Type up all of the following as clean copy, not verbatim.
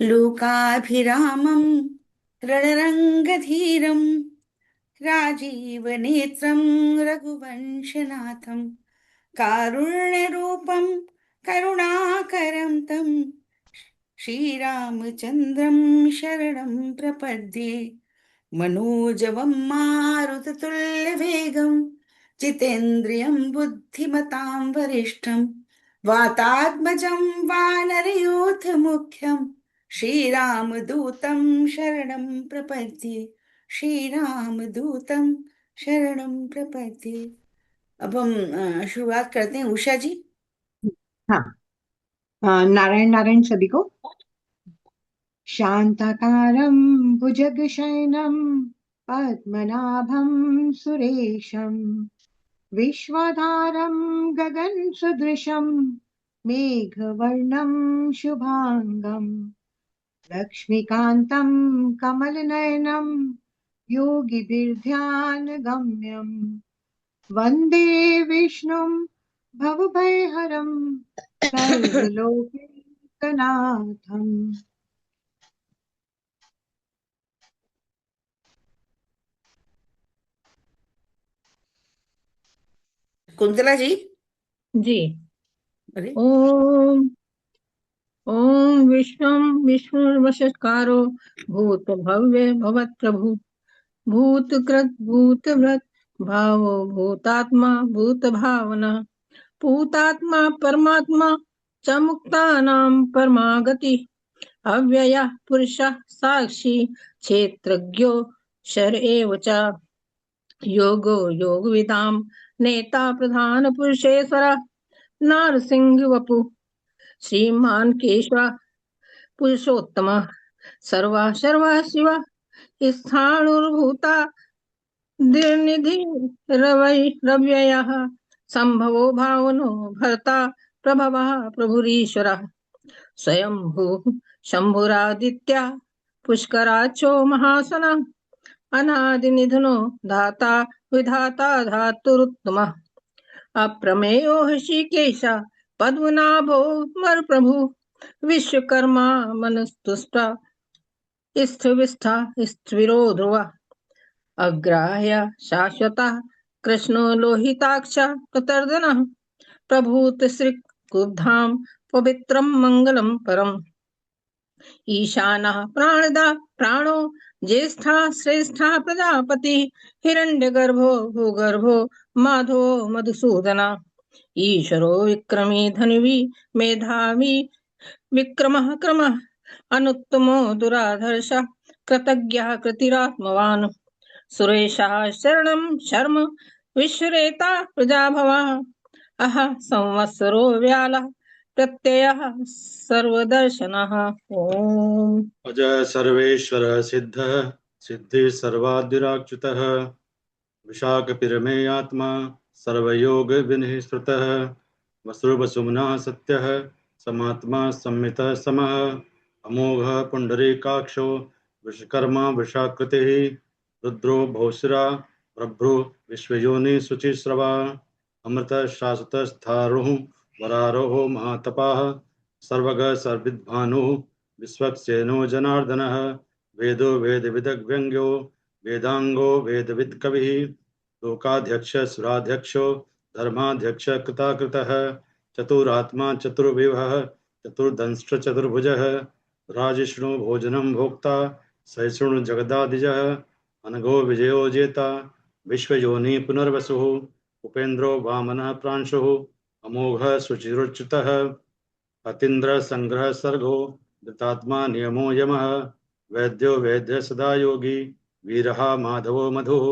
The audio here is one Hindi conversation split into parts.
लोकाभिरामं रणरङ्गधीरं राजीवनेत्रं रघुवंशनाथं कारुण्यरूपं करुणाकरं तं श्रीरामचन्द्रं शरणं प्रपद्ये। मनोजवं मारुततुल्यवेगं जितेन्द्रियं बुद्धिमतां वरिष्ठं वातात्मजं वानरयूथमुख्यं श्रीरामदूतं शरणं प्रपद्ये। श्रीरामदूतं शरणं प्रपद्ये। अब हम शुरुआत करते हैं उषा जी। हाँ। नारायण नारायण सभी को। शांताकारं भुजगशयनं पद्मनाभं सुरेशं विश्वधारं गगनसदृशं मेघवर्णं शुभांगं लक्ष्मीकान्तं कमलनयनं योगिभिर्ध्यानगम्यं वन्दे विष्णुं भवभयहरं सर्वलोकैकनाथम्। कुंतला जी। जी। अरे ओम ओम विश्वम विष्णुर्वशत्कारो भूत भव्य भवत् प्रभु भूतकृत भूतव्रत भावो भूतात्मा भूत भावना भूतात्मा परमात्मा च मुक्तानां परमागति अव्ययः पुरुषः साक्षी क्षेत्रज्ञो शर एव च योगो योगविदां नेता प्रधान पुरुषेश्वर नारसिंह वपु श्रीमान केशव पुरुषोत्तम सर्वा सर्वा शिव स्थाणुर्भूता निर्निधि रवै रव्ययः संभवो भावनो भर्ता प्रभवः प्रभुरीश्वरः स्वयंभूः शम्भुरादित्य पुष्कराक्षो महासनः अनादिनिधनो धाता विधाता धातुरुत्तमः अप्रमेयो ऋषिकेश पद्मनाभो मर प्रभु विश्वकर्मा मनुस्तुष्ट स्थिविष्ठा स्थिरो ध्रुव अग्राह्य शाश्वतः कृष्णो लोहिताक्ष कृतर्दनः प्रभूत श्री कुब्धाम पवित्रं मंगलम परम ईशानः प्राणदा प्राणो ज्येष्ठा श्रेष्ठा प्रजापति हिरण्यगर्भो भूगर्भो माधो मधुसूदना ईश्वरो विक्रमी धन्वी मेधावी विक्रमः क्रमः अनुत्तमो दुराधर्ष कृतज्ञः कृतिरात्मवान् सुरेशः शरणं शर्म विश्वरेता प्रजाभवः अह संवत्सरो व्यालः प्रत्ययः सर्वदर्शनः ओम। अजय सर्वेश्वर सिद्ध सिद्धि सर्वाद्युराच्युतः विशाखपिरमेयात्मा सर्वयोग विनिःश्रुतः वसुर्वसुम्ना सत्यः समात्मा संमितः समः अमोघः पुण्डरीकाक्षो विश्वकर्मा वृषाकृतिः रुद्रो भौशिरा प्रभ्रु विश्वयोनि शुचिस्रवा अमृतः शाश्वतस्थारुः वरारोह महातपाः सर्वगः सर्विद्भानुः विश्वक्सेनो जनार्दनः वेदो वेदविदग्व्यङ्ग्यो वेदांगो वेदविद कवि लोकाध्यक्ष सुराध्यक्षो धर्माध्यक्ष कृताकृतः चतुरात्मा चतुर्विभः चतुर्दंष्ट चतुर्भुजः राजिष्णु भोजनं भोक्ता सहिष्णु जगदादिजः अनघो विजयो जेता विश्वयोनि पुनर्वसुः उपेन्द्रो वामनः प्रांशुः अमोघः शुचिरुच्युतः अतीन्द्र संग्रह सर्गो धृतात्मा नियमो यमः वैद्यो वैद्य सदा योगी वीरः माधवो मधुः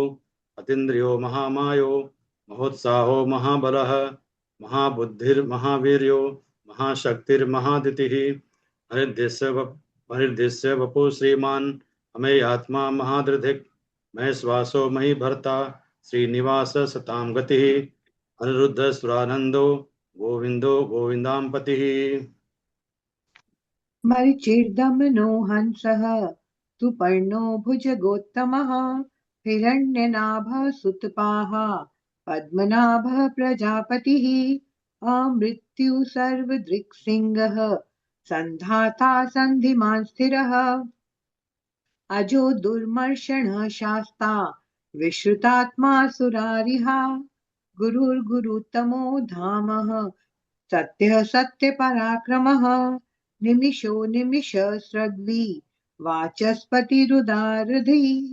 अतीन्द्रियो महामायो महोत्साहो महाबलः महाबुद्धिर्महावीर्यो महाशक्तिर्महादितिः हरिर्देश्य वपु श्रीमान अमे आत्मा महादृधिक् महे श्वासो मही भर्ता श्रीनिवास सतां गतिः अनिरुद्ध सुरानंदो गोविंदो गोविंदां पतिः मरिचिर्दमनो हंसः सुपर्णो भुजगोत्तमः हिरण्यनाभः सुतपाः पद्मनाभः प्रजापतिः अमृत्यु सर्वदृक्सिंहः सन्धाता सन्धिमान् स्थिरः अजो दुर्मर्षणः शास्ता विश्रुतात्मा सुरारिहा गुरुर्गुरुतमो धामः सत्यः सत्यपराक्रमः निमिषो निमिषस्रग्वी वाचस्पतिरुदारधीः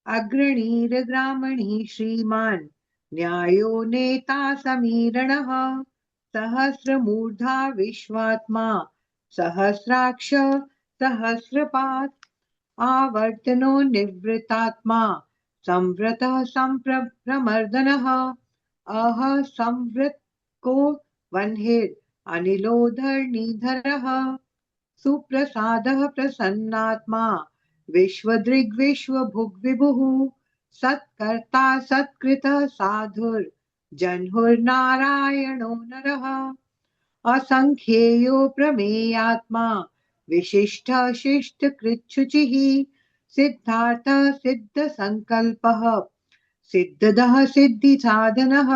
अग्रणीर्ग्रामणी श्रीमान् न्यायो नेता समीरणः सहस्रमूर्धा विश्वात्मा सहस्राक्ष सहस्रपात् आवर्तनो निवृत्तात्मा संवृतः संप्रमर्दनः अह संवृत्को वह्निर् अनिलो धरणीधरः सुप्रसादः प्रसन्नात्मा विश्वदृग्विश्वभुग्विभुः सत्कर्ता सत्कृतः साधुर्जह्नुर्नारायणो नरः असंख्येयो प्रमेयात्मा विशिष्टः शिष्टकृच्छुचिः सिद्धार्थः सिद्धसङ्कल्पः सिद्धदः सिद्धिसाधनः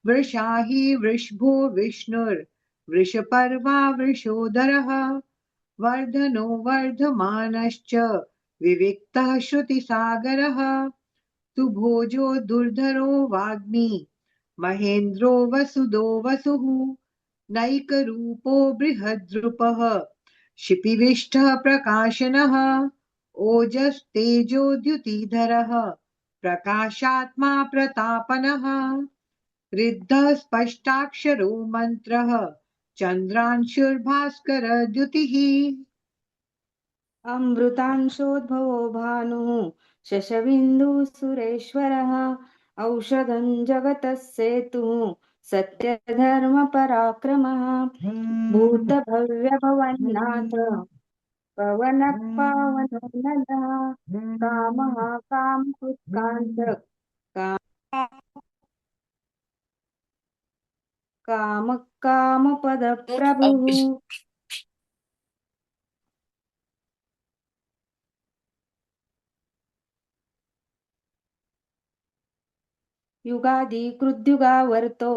वृषाहि वृषभो विष्णुर्वृषपर्वा वृषोदरः वर्धनो वर्धमानश्च विविक्तः श्रुतिसागरः सुभोजो दुर्धरो वाग्मी महेन्द्रो वसुदो वसुः नैकरूपो बृहद्रुपः शिपिविष्टः प्रकाशनः ओजस्तेजोद्युतिधरः प्रकाशात्मा प्रतापनः ऋद्धः स्पष्टाक्षरो मन्त्रः चन्द्रांशुर्भास्करद्युतिः अमृतांशोद्भवो भानुः शशबिन्दुः सुरेश्वरः औषधं जगतः सेतुः सत्यधर्मपराक्रमः भूतभव्यभवन्नाथ पवनः पावनो नलः कामः कामकृत्कान्तः कामः कामपदप्रभुः युगादिकृद्युगावर्तो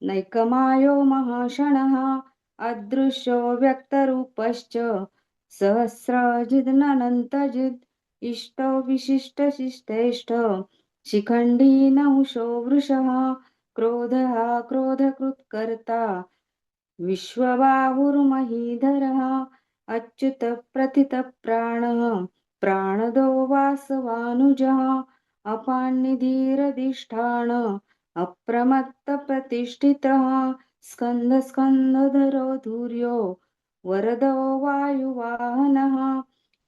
नैकमायो महाशणः अदृश्यो व्यक्तरूपश्च सहस्रजिदनन्तजिद् इष्टो विशिष्टशिष्टेष्ट शिखण्डी नहुषो वृषः क्रोधः क्रोधकृत्कर्ता विश्वबाहुर्महीधरः अच्युत प्रथित प्राणः प्राणदो वासवानुजः अपान्निधिरधिष्ठान अप्रमत्त प्रतिष्ठितः स्कन्द स्कन्धधरो धुर्यो वरदो वायुवाहनः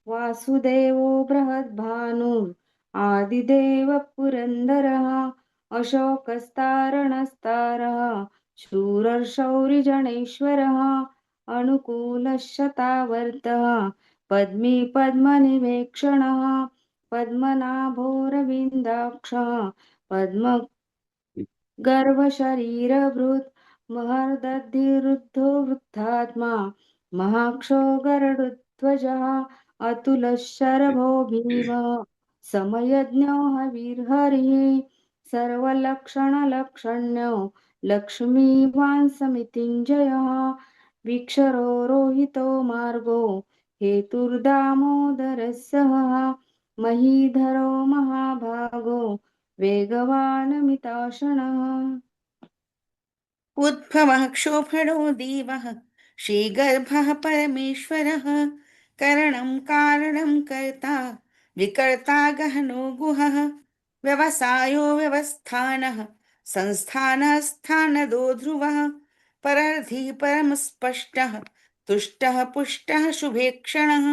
वासुदेवो बृहद्भानुः आदिदेव पुरन्दरः अशोकस्तारणस्तारः शूरशौरिजनेश्वरः अनुकूलशतावर्तः पद्मी पद्मनिवेक्षणः पद्मनाभोरविन्दाक्षः पद्मगर्भशरीरभृत् महर्दधिरुद्धो वृद्धात्मा महाक्षो गरुडध्वजः अतुलशरभो भीमः समयज्ञो हविर्हरिः सर्वलक्षणलक्षण्यो लक्ष्मीवान् समितिञ्जयः विक्षरो रोहितो मार्गो हेतुर्दामोदरः सहः महीधरो महाभागो वेगवानमिताशनः उद्भवः क्षोभणो देवः श्रीगर्भः परमेश्वरः करणं कारणं कर्ता विकर्ता गहनो गुहः व्यवसायो व्यवस्थानः संस्थानः स्थानदो ध्रुवः परर्धी परमस्पष्टः तुष्टः पुष्टः शुभेक्षणः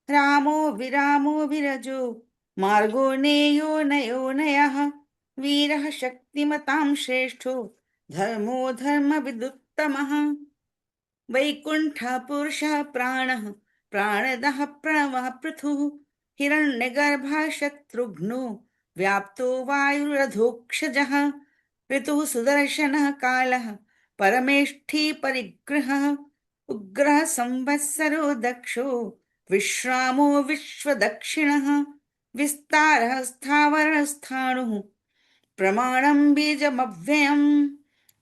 रामो विरामो विरजो मार्गो नेयो नयो नयः वीरः शक्तिमतां श्रेष्ठो धर्मो धर्मविदुत्तमः वैकुण्ठः पुरुषः प्राणः प्राणदः प्रणवः पृथुः हिरण्यगर्भः शत्रुघ्नो व्याप्तो वायुरधोक्षजः ऋतुः सुदर्शनः कालः परमेष्ठी परिग्रहः उग्रः संवत्सरो दक्षो विश्रामो विश्वदक्षिणः विस्तारः स्थावरस्थाणुः प्रमाणं बीजमव्ययम्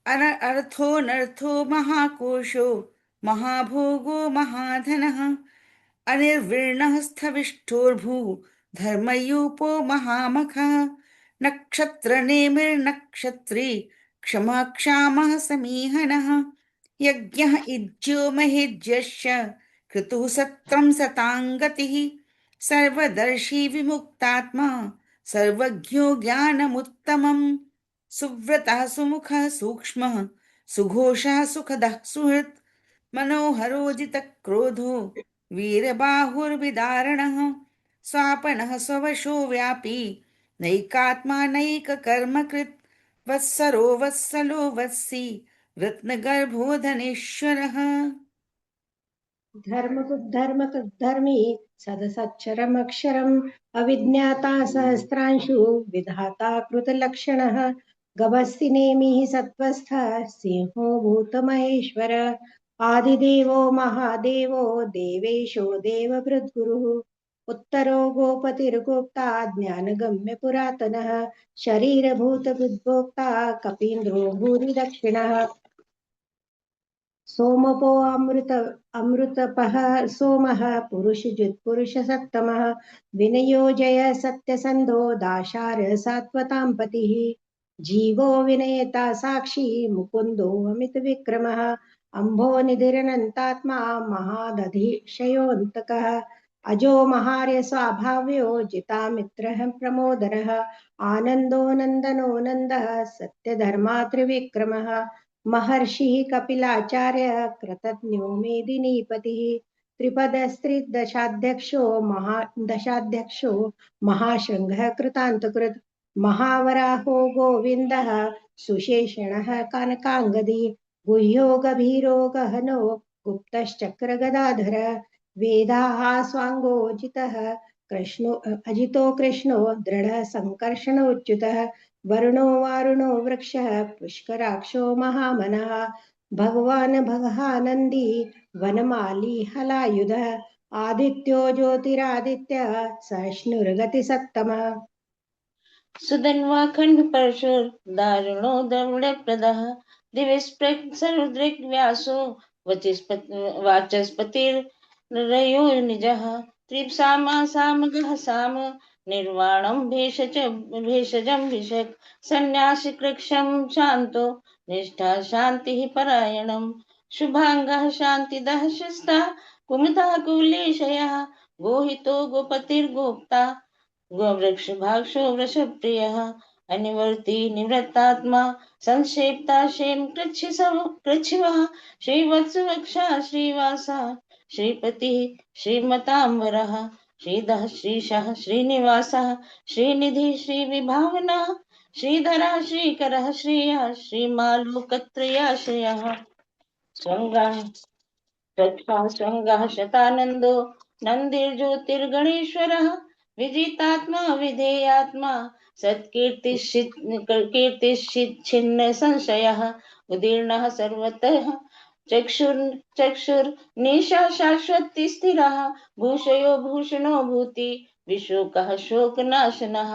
अर्थो नर्थो महाकोशो महाभोगो महाधनः अनिर्विण्णः स्थविष्ठोर्भू धर्मयूपो महामखः नक्षत्रनेमिर्नक्षत्री क्षमा क्षामः समीहनः यज्ञः इज्यो महेज्यश्च क्रतुः सत्रं शताङ्गतिः सर्वदर्शी विमुक्तात्मा सर्वज्ञो ज्ञानमुत्तमम् सुव्रतः सुमुखः सूक्ष्मः सुघोषः सुखदः सुहृत् मनोहरोजितक्रोधो वीरबाहुर्विदारणः स्वापनः स्ववशो व्यापी नैकात्मा नैककर्मकृत् वत्सरो वत्सलो वत्सी रत्नगर्भो धनेश्वरः धर्मी सदसच्चरमक्षरम् अविज्ञाता सहस्रांशु विधाता कृतलक्षणः गभस्ति नेमिः सत्त्वस्थः सिंहो भूतमहेश्वर आदिदेवो महादेवो देवेशो देवभृद्गुरुः उत्तरो गोपतिर्गोप्ता ज्ञानगम्य पुरातनः शरीरभूतभृद्भोक्ता कपीन्द्रो भूरि दक्षिणः सोमपो अमृतपः सोमः पुरुषजित्पुरुष सत्तमः विनयोजय सत्यसन्धो दाशार सात्वतां पतिः जीवो विनयता साक्षी मुकुन्दो अमित विक्रमः अम्भो निधिरनन्तात्मा महादधिशयोऽन्तकः अजो महार्य स्वाभाव्यो जितामित्रः प्रमोदनः आनन्दो नन्दनो नन्दः सत्यधर्मा त्रिविक्रमः महर्षिः कपिलाचार्य कृतज्ञो मेदिनीपतिः दशाध्यक्षो महाशृङ्गः कृतान्तकृत् महावराहो गोविन्दः सुशेषणः कनकाङ्गदी गुह्यो गभीरो गहनो गुप्तश्चक्रगदाधर वेदाः स्वाङ्गोजितः अजितो कृष्णो दृढः सङ्कर्षणोच्युतः वरुणो वारुणो वृक्षः पुष्कराक्षो महामनः भगवान् भगहानन्दी वनमाली हलायुधः आदित्यो ज्योतिरादित्यः सहिष्णुर्गतिसत्तमः सुधन्वाखण्ड परशुर दारुणो दरुणप्रदः दिविस्पृक्सरुद्रिग्व्यासो वाचस्पतिर्नरयो निजः त्रिप्सामा सामगः साम निर्वाणं भेषजं विशक् सन्न्यासिकृक्षं शान्तो निष्ठा शान्तिः परायणं शुभाङ्गः शान्तिदः शिस्ता कुमुदः कुलेशयः गोहितो गोपतिर्गोप्ता गोवृक्ष भाक्षो वृषप्रियः अनिवर्ती निवृत्तात्मा संक्षेप्ता क्षेम कृच्छिवः श्रीवत्सवक्षा श्रीवासा श्रीपतिः श्रीमतांबरः श्रीधः श्रीशः श्रीनिवासः श्रीनिधि श्रीविभावनः श्रीधरः श्रीकरः श्रियः श्रीमालोकत्रयाश्रयः स्वङ्गः शतानन्दो नन्दिर्ज्योतिर्गणेश्वरः विजितात्मा विधेयात्मा कीर्तिश्चिन्न संशयः उदीर्णः सर्वतः चक्षुर्निशा शाश्वती स्थिरः भूषयो भूषणो भूति विशोकः शोकनाशनः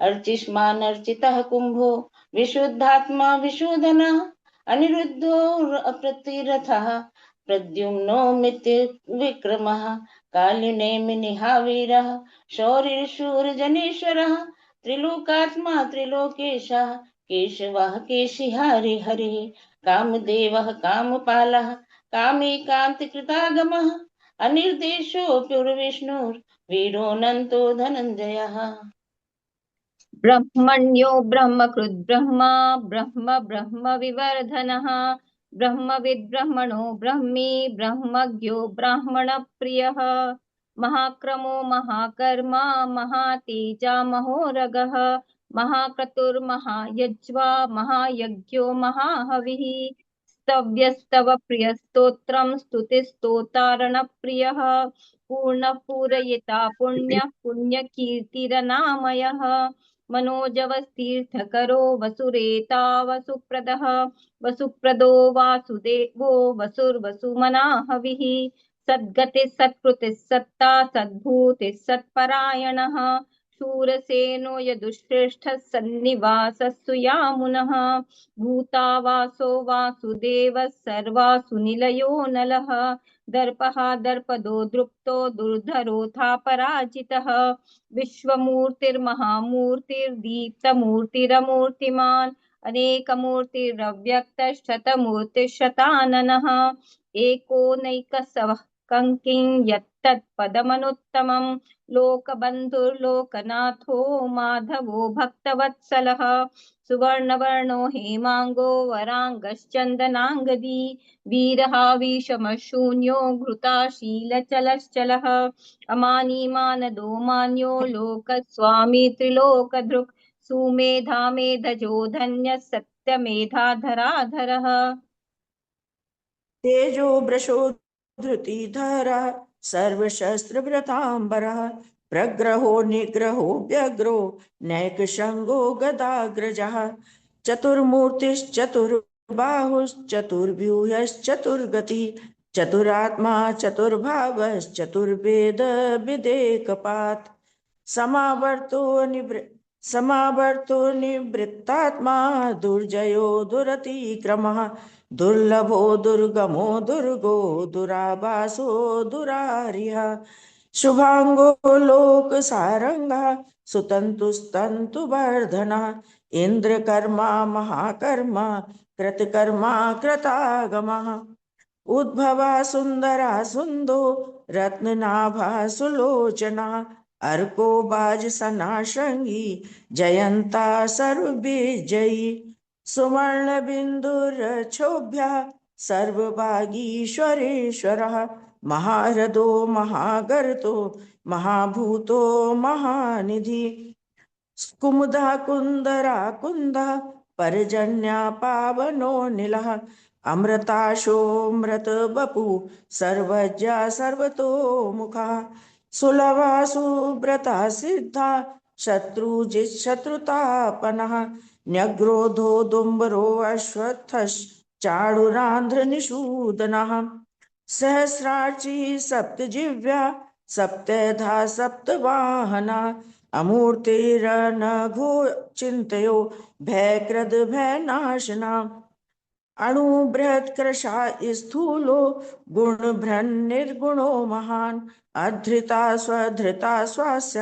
अर्चिष्मान् अर्चितः कुम्भो विशुद्धात्मा विशोधनः अनिरुद्धो अप्रतिरथः प्रद्युम्नो मित्र विक्रमः कालिनेमिनिहावीरः शौरिशूरजनेश्वरः त्रिलोकात्मा त्रिलोकेशः केशवः केशिहारि हरिः कामदेवः कामपालः कामेकान्तिकृतागमः अनिर्देशोऽप्युर्विष्णुर्वीरोऽनन्तो धनञ्जयः ब्रह्मण्यो ब्रह्मकृद् ब्रह्मा ब्रह्म ब्रह्म विवर्धनः ब्रह्मविद् ब्रह्मणो ब्रह्मी ब्रह्मज्ञो ब्राह्मणप्रियः महाक्रमो महाकर्मा महातेजा महोरगः महाक्रतुर्महायज्वा महायज्ञो महाहविः स्तव्यस्तव प्रियस्तोत्रं स्तुतिस्तोतारणप्रियः पूर्णपूरयिता पुण्यः पुण्यकीर्तिरनामयः मनोजवस्तीर्थकरो वसुरेता वसुप्रदः वसुप्रदो वासुदेवो वसुर्वसुमनाहविः सद्गतिः सत्कृतिः सत्ता सद्भूतिः सत्परायणः शूरसेनो यदुश्रेष्ठः सन्निवासस्तु यामुनः भूतावासो वासुदेवः सर्वासु निलयो नलः दर्पः दर्पदो दृप्तो दुर्धरोऽथा पराजितः विश्वमूर्तिर्महामूर्तिर्दीप्तमूर्तिरमूर्तिमान् अनेकमूर्तिरव्यक्तशतमूर्तिशताननः एकोनैकसवः कङ्किं यत्तत्पदमनुत्तमं लोकबन्धुर्लोकनाथो माधवो भक्तवत्सलः सुवर्णवर्णो हेमाङ्गो वराङ्गश्चन्दनाङ्गदी वीरः विषमशून्यो घृताशीलचलश्चलः अमानी मानदो मान्यो लोकस्वामी त्रिलोकधृक् सुमेधा मेधजो धन्यः सत्यमेधाधराधरः तेजो वृषो धृतिधरः सर्वशस्त्रभृताम्बरः प्रग्रहो निग्रहो व्यग्रो नैकशङ्गो गदाग्रजः चतुर्मूर्तिश्चतुर्बाहुश्चतुर्व्यूहश्चतुर्गतिः चतुरात्मा चतुर्भागश्चतुर्वेद विदेकपात् समावर्तो निवृत्तात्मा दुर्जयो दुरतिक्रमः दुर्लभो दुर्गमो दुर्गो दुराभासो दुरारिः शुभांगो लोकसारंगः सुतंतुस्तंतुवर्धनः इंद्रकर्मा महाकर्मा कृतकर्मा कृतागमः उद्भवा सुंदरा सुंदो रत्ननाभा सुलोचना अर्को बाजसना श्रृंगी जयंता सर्वविजयी सुवर्ण बिंदुरक्षोभ्य सर्वभागीश्वरेश्वरः महारथो महागर्तो महाभूतो महानिधि कुमुदा कुंदरा कुंदा पर्जन्या पावनो नीलः अमृताशोमृत बपु सर्वज्ञा सर्वतोमुखः सुलभा सुब्रता सिद्धा शत्रुजित् शत्रुतापनः न्यग्रोधो दुम्बरो अश्वत्थश्चाणुरान्ध्रनिषूदनः सहस्रार्ची सप्तजिह्वा सप्तधा सप्तवाहना अमूर्तिरनघो चिन्तयो भयकृद भयनाशना अणुबृहत्कृशा स्थूलो गुणभ्रन्निर्गुणो महान् अधृता स्वधृता स्वास्य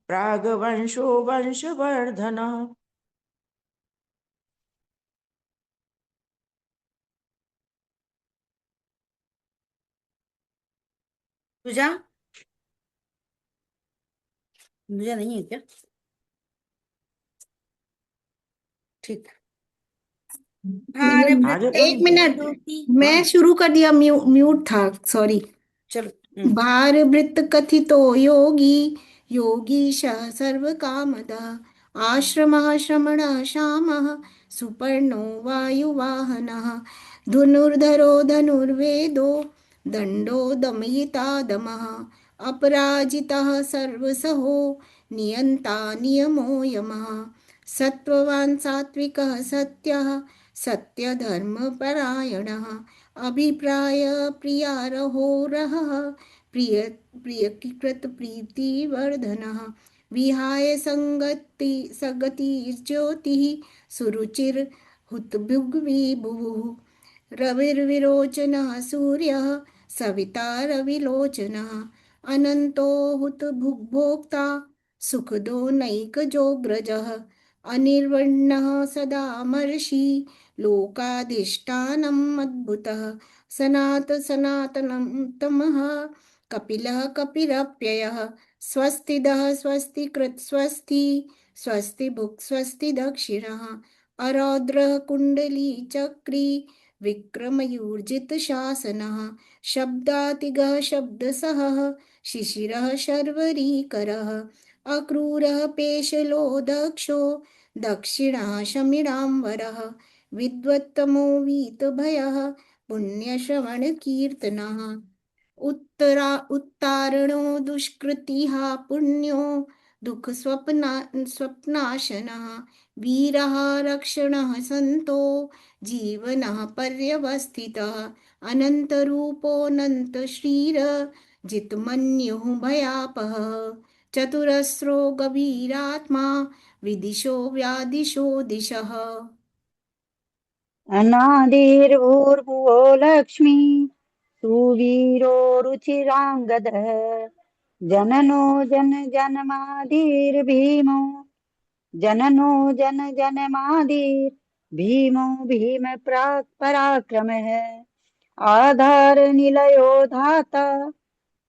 प्रागवंशो वंशवर्धनः तुझा मुझे नहीं है क्या? ठीक। आगे एक मिनट, मैं हाँ। शुरू कर दिया, म्यूट था, सॉरी। चलो। भार वृत्त कथितो योगी योगीश सर्व कामदा आश्रमः श्रमणः श्यामः सुपर्णो वायुवाहनः धनुर्धरो धनुर्वेदो दण्डो दमयिता दमः अपराजितः सर्वसहो नियन्ता नियमो यमः सत्त्ववान् सात्विकः सत्यः सत्यधर्मपरायणः अभिप्राय प्रियारहोरः प्रिय प्रियकृत प्रीतिवर्धनः विहाय सगतिर्ज्योतिः सुरुचिर हुतभुग्विभुः रविर्विरोचनः सूर्यः सविता रविलोचनः अनन्तो हुतभुग्भोक्ता सुखदो नैकजोग्रजः अनिर्वण्णः सदा मर्षि लोकाधिष्ठानम् अद्भुतः सनातनं तमः कपिलः कपिरप्ययः स्वस्तिदः स्वस्तिकृत् स्वस्ति स्वस्ति भुक् स्वस्ति दक्षिणः अरौद्रः कुण्डली चक्री विक्रमयूर्जित शासनः शब्दातिगः शब्दसहः शिशिरः शर्वरीकरः अक्रूरः पेशलो दक्षो दक्षिणः शमिडाम्बरः विद्वत्तमो वीतभयः पुण्यश्रवणकीर्तनः उत्तारणो दुष्कृतिः पुण्यो दुःखस्वप्नाशनः वीरः रक्षणः सन्तो जीवनः पर्यवस्थितः अनन्तरूपोऽनन्तश्रीर जितमन्युः भयापहः चतुरस्रो गभीरात्मा विदिशो व्यादिशो दिशः अनादिर्भूर्भुवो लक्ष्मी सुवीरो रुचिराङ्गदः जननो जनमादिर्भीमो जननो जनमादिर्भीमो भीम प्राक् पराक्रमः आधारनिलयो धाता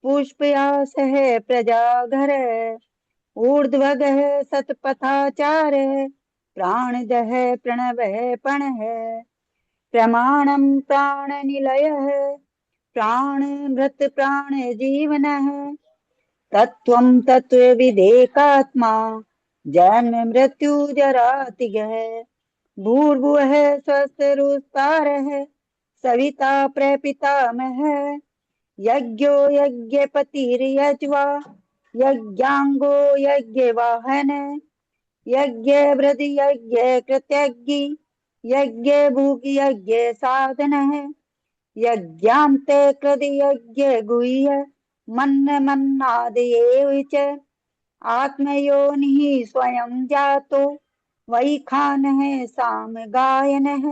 पुष्पयासः प्रजाघर ऊर्ध्वगः सत्पथाचारः प्राणदः प्रणवः पणः प्रमाणं प्राणनिलयः प्राणभृत् प्राणजीवनः तत्त्वं तत्त्वविदेकात्मा जन्म मृत्यु जरातिगः भूर्भुवः स्वस्तिरुस्तारः सविता प्रपितामहः यज्ञो यज्ञपतिर्यज्वा यज्ञाङ्गो यज्ञवाहन यज्ञवृद्ध यज्ञकृत्यज्ञ यज्ञभुग् यज्ञसाधनः यज्ञान्ते कृत यज्ञगुह्य मन्नादयेव च आत्मयोनिः स्वयं जातो वैखानः सामगायनः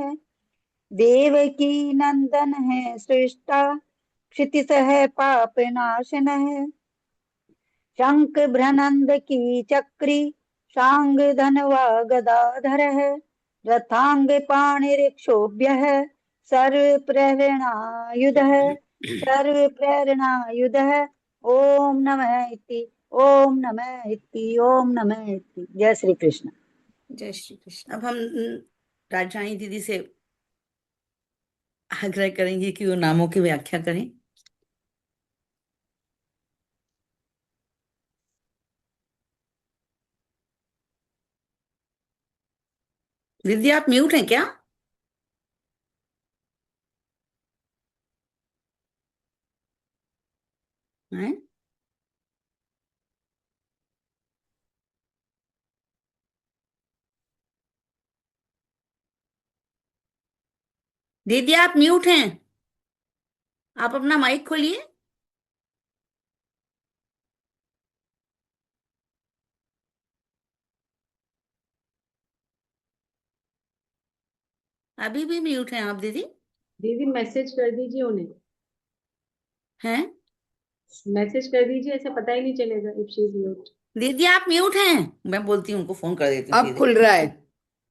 देवकी नन्दनः सृष्टा क्षितिसः पापनाशनः शङ्खभ्रनन्द की चक्री शांग धनवा गदाधरः रथांग पाणिरिक्षोभ्यः सर्वप्रेरणायुधः ओम नमः इति ओम नमः इति ओम नमः इति। जय श्री कृष्ण। जय श्री कृष्ण। अब हम राजरानी दीदी से आग्रह करेंगे कि वो नामों की व्याख्या करें। दीदी आप म्यूट हैं क्या? हैं? दीदी आप म्यूट हैं, आप अपना माइक खोलिए। अभी भी म्यूट हैं आप दीदी। दीदी मैसेज कर दीजिए उन्हें, हैं? मैसेज कर दीजिए, ऐसे पता ही नहीं चलेगा इफ शी इज म्यूट। दीदी आप म्यूट हैं, मैं बोलती हूँ उनको, फोन कर देती हूँ अब सीधे। खुल रहा है,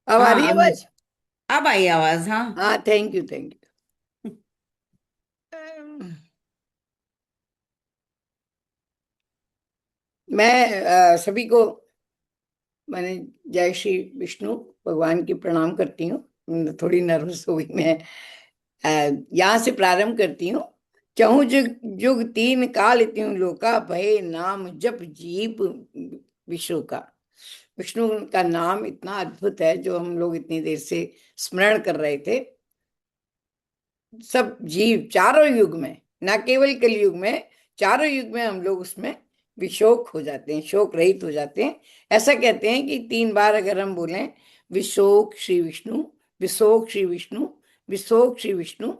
अब आ रही है आवाज। अब आई आवाज। हाँ हाँ थैंक यू मैं सभी को मैंने जय श्री विष्णु भगवान की प्रणाम करती हूँ। थोड़ी नर्वस हो गई मैं। यहाँ से प्रारंभ करती हूँ। चहु जुग जुग तीन काल त्यों लोका भय नाम जप जीव विष्णु का। विष्णु का नाम इतना अद्भुत है जो हम लोग इतनी देर से स्मरण कर रहे थे। सब जीव चारों युग में, न केवल कलयुग में, चारों युग में हम लोग उसमें विशोक हो जाते हैं, शोक रहित हो जाते हैं। ऐसा कहते हैं कि 3 बार अगर हम बोलें विशोक श्री विष्णु, विशोक श्री विष्णु, विशोक श्री विष्णु,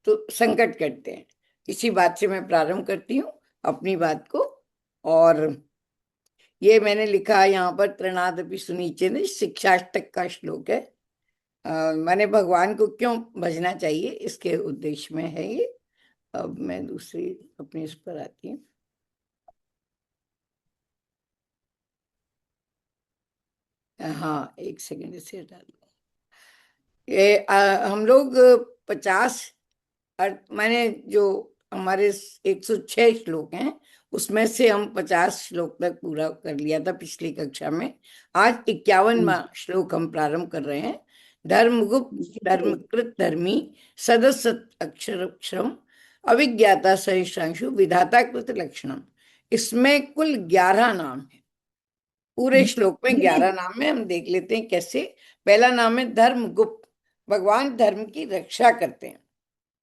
तो संकट कटते हैं। इसी बात से मैं प्रारंभ करती हूँ अपनी बात को। और ये मैंने लिखा यहाँ पर त्रिनादपि सुनीचे ने, शिक्षाष्टक का श्लोक है। मैंने भगवान को क्यों भजना चाहिए इसके उद्देश्य में है ये। अब मैं दूसरी अपनी इस पर आती हूँ। हाँ एक सेकंड इसे हटा दो। ये हम लोग 50 मैंने जो हमारे 106 श्लोक हैं उसमें से हम 50 श्लोक तक पूरा कर लिया था पिछली कक्षा में। आज 51वां श्लोक हम प्रारंभ कर रहे हैं। धर्मगुप्त धर्मकृत धर्मी सदसत अक्षरक्षरम अविज्ञाता सहिष्णांशु विधाता कृत लक्षणम। इसमें कुल 11 नाम है। पूरे श्लोक में 11 नाम है। हम देख लेते हैं कैसे। पहला नाम है धर्मगुप्त। भगवान धर्म की रक्षा करते हैं।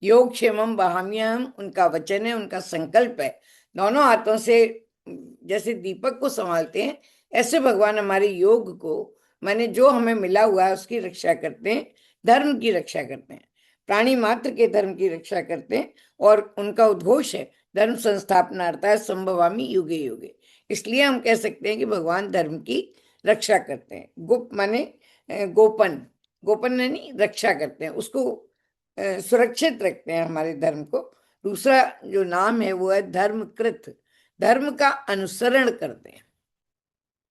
योग क्षेमम बहाम्यहम उनका वचन है, उनका संकल्प है। दोनों हाथों से जैसे दीपक को संभालते हैं ऐसे भगवान हमारे योग को, माने जो हमें मिला हुआ है उसकी रक्षा करते हैं, धर्म की रक्षा करते हैं, प्राणी मात्र के धर्म की रक्षा करते हैं। और उनका उद्घोष है धर्म संस्थापनार्थाय संभवामि युगे युगे। इसलिए हम कह सकते हैं कि भगवान धर्म की रक्षा करते हैं। गुप्त माने गोपन, गोपन यानी रक्षा करते हैं, उसको सुरक्षित रखते हैं हमारे धर्म को। दूसरा जो नाम है वो है धर्मकृत, धर्म का अनुसरण करते हैं।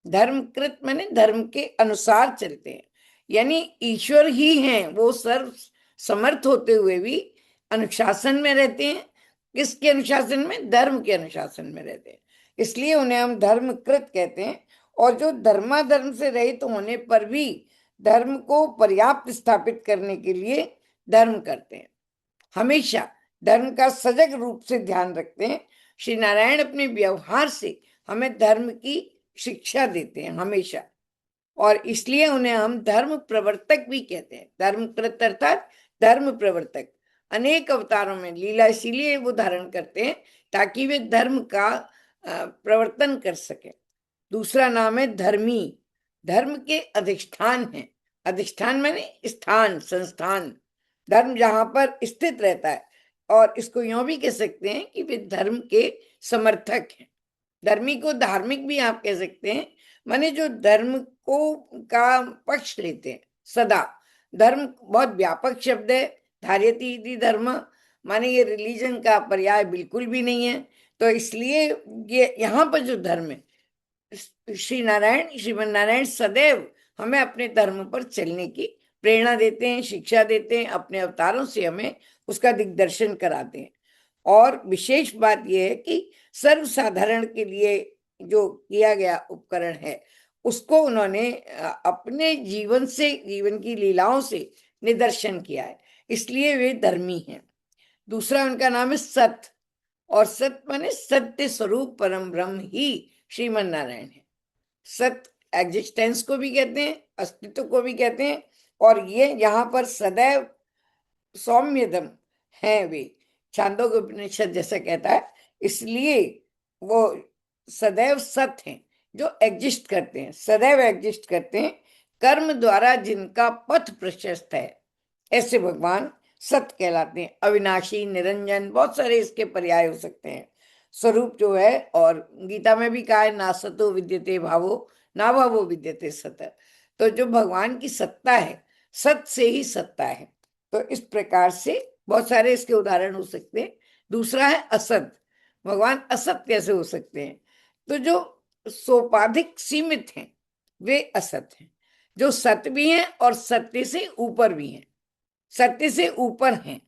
धर्मकृत माने धर्म के अनुसार चलते हैं, यानी ईश्वर ही हैं, वो सर्व समर्थ होते हुए भी अनुशासन में रहते हैं। किसके अनुशासन में? धर्म के अनुशासन में रहते हैं, इसलिए उन्हें हम धर्मकृत कहते हैं। और जो धर्माधर्म से रहित होने पर भी धर्म को पर्याप्त स्थापित करने के लिए धर्म करते हैं, हमेशा धर्म का सजग रूप से ध्यान रखते हैं। श्री नारायण अपने व्यवहार से हमें धर्म की शिक्षा देते हैं हमेशा, और इसलिए उन्हें हम धर्म प्रवर्तक भी कहते हैं। धर्मकृत अर्थात धर्म प्रवर्तक। अनेक अवतारों में लीला इसीलिए वो धारण करते हैं ताकि वे धर्म का प्रवर्तन कर सके। दूसरा नाम है धर्मी, धर्म के अधिष्ठान है। अधिष्ठान माने स्थान, संस्थान, धर्म जहां पर स्थित रहता है। और इसको यूं भी कह सकते हैं कि वे धर्म के समर्थक हैं। धर्मी को धार्मिक भी आप कह सकते हैं, माने जो धर्म को का पक्ष लेते हैं सदा। धर्म बहुत व्यापक शब्द है, धार्यति इति धर्म, माने ये रिलीजन का पर्याय बिल्कुल भी नहीं है। तो इसलिए ये यहाँ पर जो धर्म है, श्रीमन नारायण सदैव हमें अपने धर्म पर चलने की प्रेरणा देते हैं, शिक्षा देते हैं, अपने अवतारों से हमें उसका दिग्दर्शन कराते हैं। और विशेष बात यह है कि सर्वसाधारण के लिए जो किया गया उपकरण है उसको उन्होंने अपने जीवन से, जीवन की लीलाओं से निदर्शन किया है, इसलिए वे धर्मी हैं। दूसरा उनका नाम है सत, और सत माने सत्य स्वरूप परम ब्रह्म ही श्रीमन नारायण है। सत एग्जिस्टेंस को भी कहते हैं, अस्तित्व को भी कहते हैं, और ये यहाँ पर सदैव सौम्यदम है वे, छांदोग्य उपनिषद जैसा कहता है, इसलिए वो सदैव सत हैं जो एग्जिस्ट करते हैं, सदैव एग्जिस्ट करते हैं। कर्म द्वारा जिनका पथ प्रशस्त है, ऐसे भगवान सत कहलाते हैं। अविनाशी, निरंजन, बहुत सारे इसके पर्याय हो सकते हैं। स्वरूप जो है, और गीता में भी कहा है ना सतो विद्यते भावो ना भावो विद्यते सत। तो जो भगवान की सत्ता है, सत से ही सत्ता है। तो इस प्रकार से बहुत सारे इसके उदाहरण हो सकते हैं। दूसरा है असत, भगवान असत कैसे हो सकते हैं? तो जो सोपाधिक सीमित हैं वे असत हैं, जो सत भी हैं और सत्य से ऊपर भी हैं, सत्य से ऊपर हैं,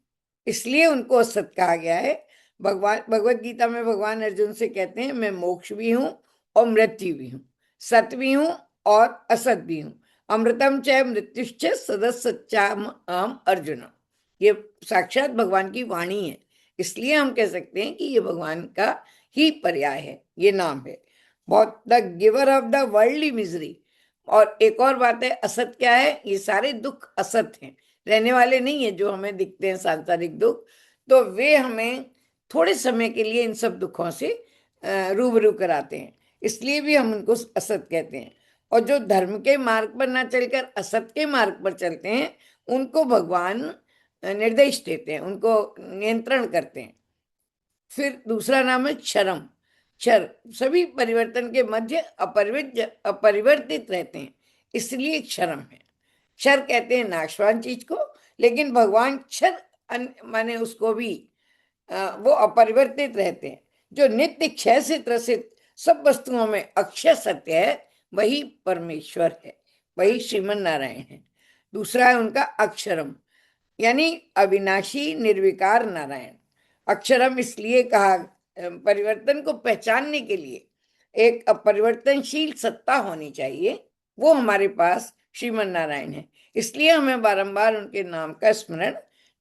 इसलिए उनको असत कहा गया है। भगवत गीता में भगवान अर्जुन से कहते हैं मैं मोक्ष भी हूं और मृत्यु भी हूं, सत भी हूं और असत भी हूं। अमृतम च मृत्युश्च सदसच्चाम अहम अर्जुन, ये साक्षात भगवान की वाणी है, इसलिए हम कह सकते हैं कि ये भगवान का ही पर्याय है, ये नाम है। बहुत the giver of the worldly misery. और एक और बात है, असत क्या है? ये सारे दुख असत हैं, रहने वाले नहीं है। जो हमें दिखते हैं सांसारिक दुख, तो वे हमें थोड़े समय के लिए इन सब दुखों से रूबरू कराते हैं, इसलिए भी हम उनको असत कहते हैं। और जो धर्म के मार्ग पर ना चलकर असत के मार्ग पर चलते हैं, उनको भगवान निर्देश देते हैं, उनको नियंत्रण करते हैं। फिर दूसरा नाम है क्षरम। क्षर सभी परिवर्तन के मध्य अपरिवर्तित रहते हैं, इसलिए क्षरम है। क्षर कहते हैं नाशवान चीज को, लेकिन भगवान क्षर माने उसको भी वो अपरिवर्तित रहते हैं। जो नित्य क्षय से त्रसित सब वस्तुओं में अक्षय सत्य है, वही परमेश्वर है, वही श्रीमन नारायण है। दूसरा है उनका अक्षरम, यानी अविनाशी निर्विकार नारायण। अक्षरम इसलिए कहा, परिवर्तन को पहचानने के लिए एक अपरिवर्तनशील सत्ता होनी चाहिए, वो हमारे पास श्रीमन नारायण है, इसलिए हमें बारंबार उनके नाम का स्मरण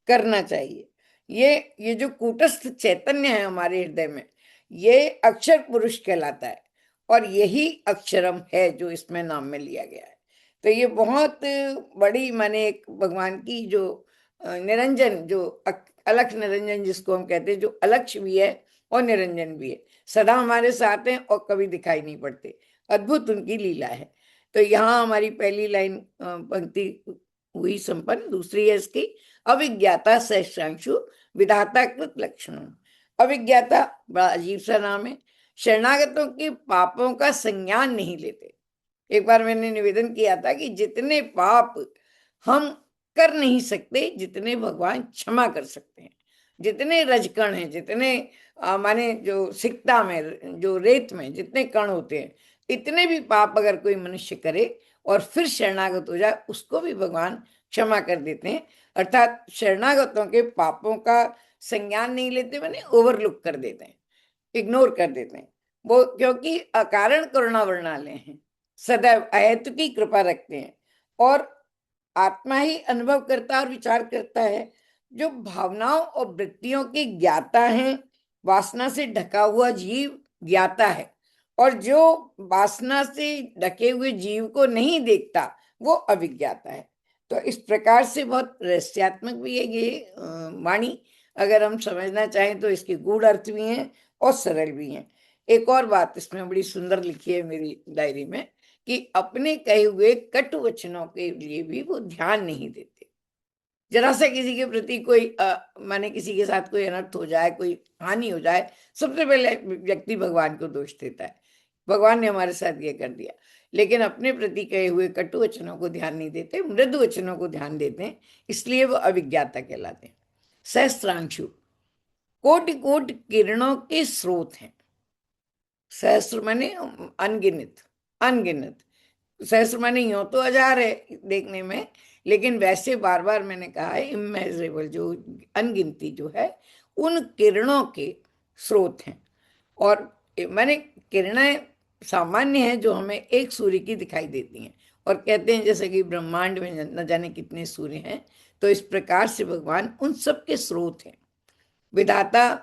करना चाहिए। ये जो कूटस्थ चैतन्य है हमारे हृदय में, ये अक्षर पुरुष कहलाता है, और यही अक्षरम है जो इसमें नाम में लिया गया है। तो ये बहुत बड़ी माने एक भगवान की जो निरंजन, जो अलख निरंजन जिसको हम कहते हैं, जो अलक्ष भी है और निरंजन भी है, सदा हमारे साथ हैं और कभी दिखाई नहीं पड़ते, अद्भुत उनकी लीला है। तो यहाँ हमारी पहली लाइन पंक्ति हुई संपन्न। दूसरी है इसकी, अविज्ञाता सहस्रांशु विधाता कृत लक्षण। अविज्ञाता बड़ा अजीब सा नाम है, शरणागतों के पापों का संज्ञान नहीं लेते। एक बार मैंने निवेदन किया था कि जितने पाप हम कर नहीं सकते, जितने भगवान क्षमा कर सकते हैं, जितने रजकण हैं, जितने माने जो सिक्ता में, जो रेत में जितने कण होते हैं, इतने भी पाप अगर कोई मनुष्य करे और फिर शरणागत हो जाए, उसको भी भगवान क्षमा कर देते हैं। अर्थात शरणागतों के पापों का संज्ञान नहीं लेते, मैंने ओवरलुक कर देते हैं, इग्नोर कर देते हैं वो, क्योंकि अकारण करुणा वर्णालय हैं, सदैव अहेतु की कृपा रखते हैं। और आत्मा ही अनुभव करता और विचार करता है। जो भावनाओं और वृत्तियों के ज्ञाता हैं, वासना से ढका हुआ जीव ज्ञाता है, और जो वासना से ढके हुए जीव को नहीं देखता वो अविज्ञाता है। तो इस प्रकार से बहुत रहस्यात्मक भी है ये वाणी। अगर हम समझना चाहें तो इसके गूढ़ अर्थ भी हैं और सरल भी हैं। एक और बात इसमें बड़ी सुंदर लिखी है मेरी डायरी में कि अपने कहे हुए कटु वचनों के लिए भी वो ध्यान नहीं देते। जरा सा किसी के प्रति कोई माने किसी के साथ कोई अनर्थ हो जाए, कोई हानि हो जाए, सबसे पहले व्यक्ति भगवान को दोष देता है, भगवान ने हमारे साथ ये कर दिया। लेकिन अपने प्रति कहे हुए कटु वचनों को ध्यान नहीं देते, मृदु वचनों को ध्यान देते हैं, इसलिए वो अविज्ञाता कहलाते हैं। सहस्त्रांशु कोटि कोटि किरणों के स्रोत हैं। सहस्र माने अनगिनत, अनगिनत। सहस्र माने यूं तो हजार है देखने में, लेकिन वैसे बार बार मैंने कहा है इमेजरेबल, जो अनगिनती जो है, उन किरणों के स्रोत हैं। और माने किरणें सामान्य हैं जो हमें एक सूर्य की दिखाई देती हैं, और कहते हैं जैसे कि ब्रह्मांड में न जाने कितने सूर्य हैं। तो इस प्रकार से भगवान उन सब के स्रोत हैं। विधाता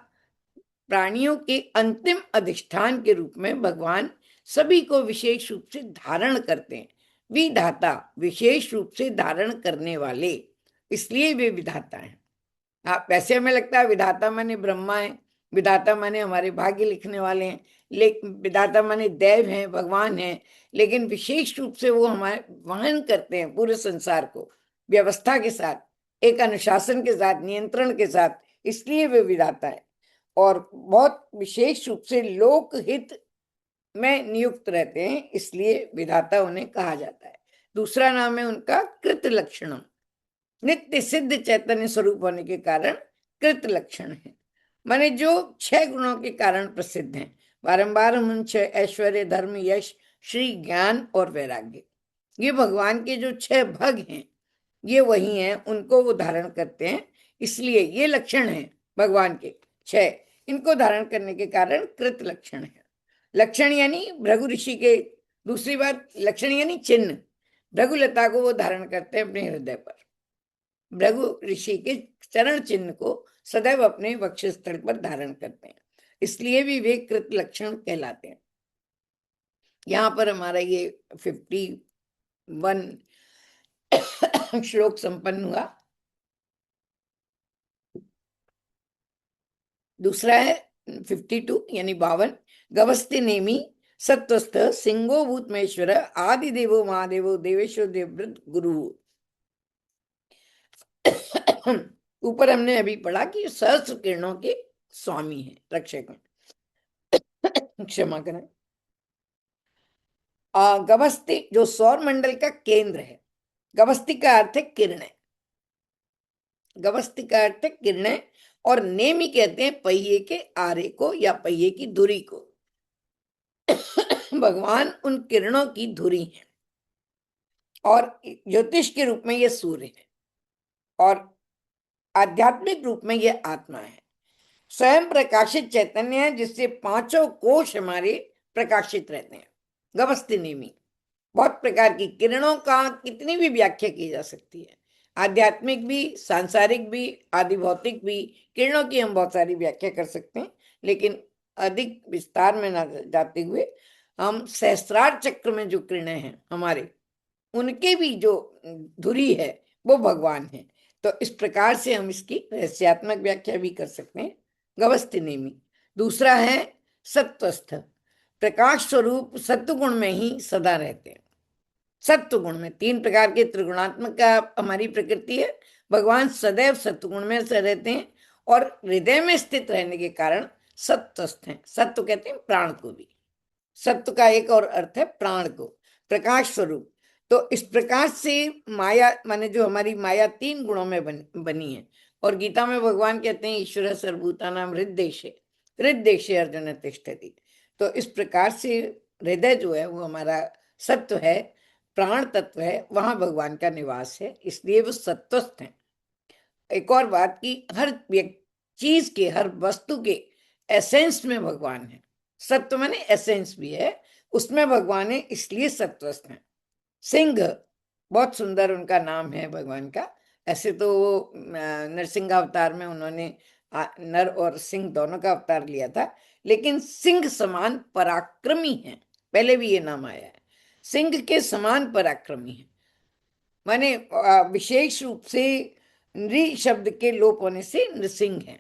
प्राणियों के अंतिम अधिष्ठान के रूप में भगवान सभी को विशेष रूप से धारण करते हैं। विधाता विशेष रूप से धारण करने वाले, इसलिए वे विधाता हैं। हाँ, वैसे हमें लगता है विधाता माने ब्रह्मा है, विधाता माने हमारे भाग्य लिखने वाले हैं, लेकिन विधाता माने देव हैं, भगवान हैं। लेकिन विशेष रूप से वो हमारे वहन करते हैं पूरे संसार को व्यवस्था के साथ, एक अनुशासन के साथ, नियंत्रण के साथ, इसलिए वे विधाता है। और बहुत विशेष रूप से लोक हित में नियुक्त रहते हैं, इसलिए विधाता उन्हें कहा जाता है। दूसरा नाम है उनका कृत लक्षणम। नित्य सिद्ध चैतन्य स्वरूप होने के कारण कृत लक्षण है, माने जो 6 गुणों के कारण प्रसिद्ध हैं। बारंबार हम उन 6 ऐश्वर्य, धर्म, यश, श्री, ज्ञान और वैराग्य, ये भगवान के जो 6 भग हैं, ये वही हैं, उनको वो धारण करते हैं। इसलिए ये लक्षण हैं भगवान के 6, इनको धारण करने के कारण कृत लक्षण है। लक्षण यानी भृगु ऋषि के, दूसरी बात लक्षण यानी चिन्ह। भृगुलता को वो धारण करते हैं अपने हृदय पर, भृगु ऋषि के चरण चिन्ह को सदैव अपने वक्षस्थल पर धारण करते हैं, इसलिए भी वे कृत लक्षण कहलाते हैं। यहाँ पर हमारा ये 51 श्लोक संपन्न हुआ। दूसरा है 52 यानी 52। गवस्ति नेमी सत्वस्थ सिंहो भूतमेश्वर आदि देवो महादेवो देवेश्वर देवव्रत गुरु। ऊपर हमने अभी पढ़ा कि सहस्र किरणों के स्वामी हैं, रक्षक हैं, क्षमा करें। गवस्ति जो सौर मंडल का केंद्र है, गवस्ति का अर्थ है किरणें, गवस्ति का अर्थ है किरणें, और नेमी कहते हैं पहिए के आरे को या पहिए की धुरी को। भगवान उन किरणों की धुरी है, और ज्योतिष के रूप में ये सूर्य है, और आध्यात्मिक रूप में ये आत्मा है। स्वयं प्रकाशित चैतन्य है, जिससे 5 कोश हमारे प्रकाशित रहते हैं। गवस्ति नेमी, बहुत प्रकार की किरणों का कितनी भी व्याख्या की जा सकती है, आध्यात्मिक भी, सांसारिक भी, आदि भौतिक भी। किरणों की हम बहुत सारी व्याख्या कर सकते हैं, लेकिन अधिक विस्तार में न जाते हुए हम सहस्त्रार चक्र में जो किरणें हैं हमारे, उनके भी जो धुरी है वो भगवान है। तो इस प्रकार से हम इसकी रहस्यात्मक व्याख्या भी कर सकते हैं। गवस्ति नेमी। दूसरा है सत्वस्थ, प्रकाश स्वरूप सत्वगुण में ही सदा रहते हैं। सत्वगुण में 3 प्रकार के त्रिगुणात्मक का हमारी प्रकृति है, भगवान सदैव सत्वगुण में से रहते हैं, और हृदय में स्थित रहने के कारण सत्वस्थ हैं। सत्व कहते हैं प्राण को भी। सत्व का एक और अर्थ है प्राण को, प्रकाश स्वरूप। तो इस प्रकाश से माया माने जो हमारी माया 3 गुणों में बनी है। और गीता में भगवान कहते हैं ईश्वर सर्वभूतानां हृद्देशे हृद्देशे अर्जुन तिष्ठति। तो इस प्रकार से हृदय जो है वो हमारा सत्व है, प्राण तत्व है, वहां भगवान का निवास है, इसलिए वो सत्वस्थ है। एक और बात कि हर चीज के, हर वस्तु के एसेंस में भगवान है। सत्व माने एसेंस भी है, उसमें भगवान है, इसलिए सत्वस्थ है। सिंह, बहुत सुंदर उनका नाम है भगवान का। ऐसे तो वो नरसिंह अवतार में उन्होंने नर और सिंह दोनों का अवतार लिया था, लेकिन सिंह समान पराक्रमी है, पहले भी ये नाम आया है। सिंह के समान पराक्रमी है, माने विशेष रूप से नृ शब्द के लोप होने से नृसिंह है।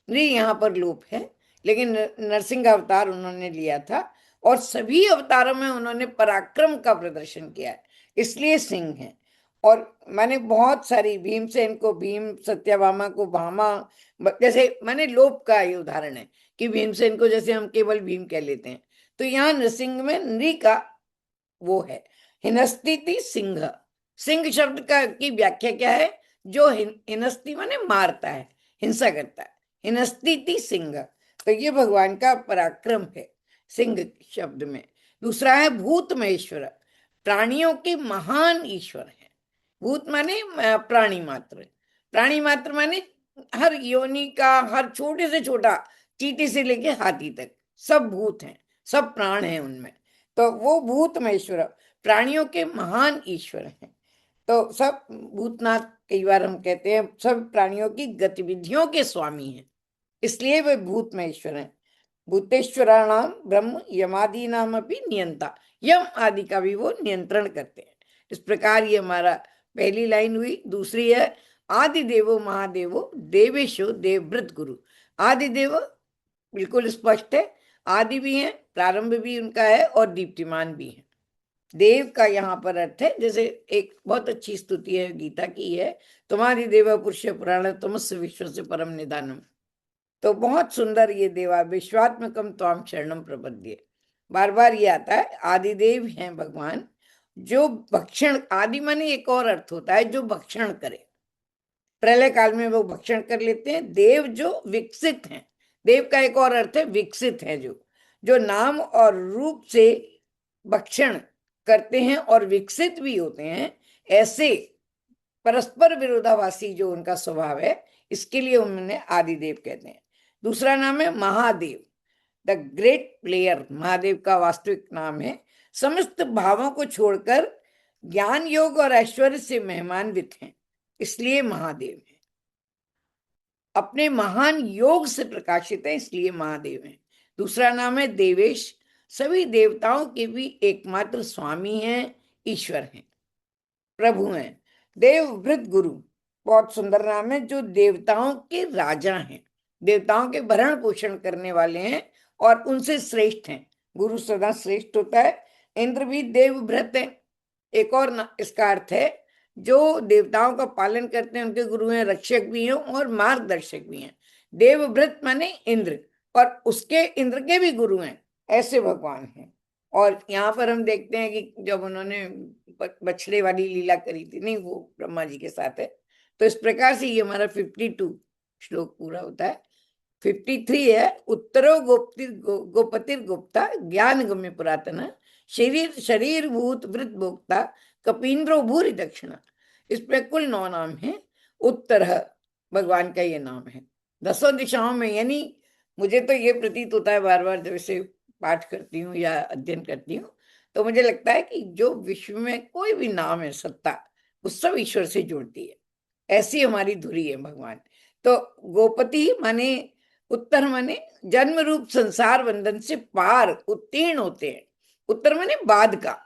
नृ यहाँ पर लोप है, लेकिन नरसिंह अवतार उन्होंने लिया था और सभी अवतारों में उन्होंने पराक्रम का प्रदर्शन किया है, इसलिए सिंह है। और माने बहुत सारी, भीमसेन को भीम, सत्यभामा को भामा, जैसे माने लोप का ये उदाहरण है कि भीमसेन को जैसे हम केवल भीम कह लेते हैं, तो यहाँ नृसिंह में नृ का वो है। हिनस्ती सिंह, सिंह शब्द का की व्याख्या क्या है? जो हिनस्ती माने मारता है, हिंसा करता है, हिनस्ती सिंह। तो ये भगवान का पराक्रम है सिंह शब्द में। दूसरा है भूत महेश्वर, प्राणियों के महान ईश्वर है। भूत माने प्राणी मात्र, प्राणी मात्र माने हर योनि का, हर छोटे से छोटा, चींटी से लेके हाथी तक सब भूत हैं, सब प्राण हैं उनमें। तो वो भूत महेश्वर, प्राणियों के महान ईश्वर हैं। तो सब भूतनाथ, कई बार हम कहते हैं, सब प्राणियों की गतिविधियों के स्वामी हैं, इसलिए वे भूत महेश्वर हैं। भूतेश्वराणाम ब्रह्म यमादि नाम अपनी नियंता, यम आदि का भी वो नियंत्रण करते हैं। इस प्रकार ये हमारा पहली लाइन हुई। दूसरी है आदि देवो महादेवो देवेशो देवव्रत गुरु। आदि देव बिल्कुल स्पष्ट है, आदि भी है, प्रारंभ भी उनका है और दीप्तिमान भी है। देव का यहाँ पर अर्थ है, जैसे एक बहुत अच्छी स्तुति है गीता की है, तुम्हारी देव पुरुष पुराण तमस्य विश्व से परम निदानम। तो बहुत सुंदर ये देवा विश्वात्मकम त्वाम शरणम प्रपद्ये, बार बार ये आता है। आदिदेव हैं भगवान जो भक्षण, आदि माने एक और अर्थ होता है जो भक्षण करे, प्रलय काल में वो भक्षण कर लेते हैं। देव जो विकसित हैं, देव का एक और अर्थ है विकसित है, जो नाम और रूप से भक्षण करते हैं और विकसित भी होते हैं। ऐसे परस्पर विरोधाभासी जो उनका स्वभाव है, इसके लिए उन्होंने आदिदेव कहते हैं। दूसरा नाम है Mahadev, the great player. Mahadev का वास्तविक नाम है। समस्त भावों को छोड़कर ज्ञान योग और ऐश्वर्य से मेहमान्वित हैं, इसलिए महादेव है। अपने महान योग से प्रकाशित है, इसलिए महादेव है। दूसरा नाम है देवेश, सभी देवताओं के भी एकमात्र स्वामी हैं, ईश्वर हैं, प्रभु हैं। देवव्रत गुरु, बहुत सुंदर नाम है, जो देवताओं के राजा हैं, देवताओं के भरण पोषण करने वाले हैं और उनसे श्रेष्ठ हैं। गुरु सदा श्रेष्ठ होता है। इंद्र भी देवव्रत है। एक और इसका अर्थ है जो देवताओं का पालन करते हैं, उनके गुरु हैं, रक्षक भी हैं और मार्गदर्शक भी हैं। देवव्रत माने इंद्र, और उसके इंद्र के भी गुरु हैं, ऐसे भगवान हैं। और यहाँ पर हम देखते हैं कि जब उन्होंने बछड़े वाली लीला करी थी, नहीं वो ब्रह्मा जी के साथ है, तो इस प्रकार से ये हमारा 52 श्लोक पूरा होता है। 53 है उत्तरो गोपतिर गुप्ता ज्ञान गम्य पुरातना शरीर भूत वृत भोक्ता कपीन्द्रो भूरि दक्षिणा। इस पर कुल 9 नाम है। उत्तर भगवान का ये नाम है 10 दिशाओं में। यानी मुझे तो ये प्रतीत होता है बार बार जब इसे पाठ करती हूँ या अध्ययन करती हूँ, तो मुझे लगता है कि जो विश्व में कोई भी नाम है, सत्ता, उस सब ईश्वर से जुड़ती है। ऐसी हमारी धुरी है भगवान। तो गोपति माने उत्तर माने जन्म रूप संसार बंधन से पार उत्तीर्ण होते हैं। उत्तर माने बाद का,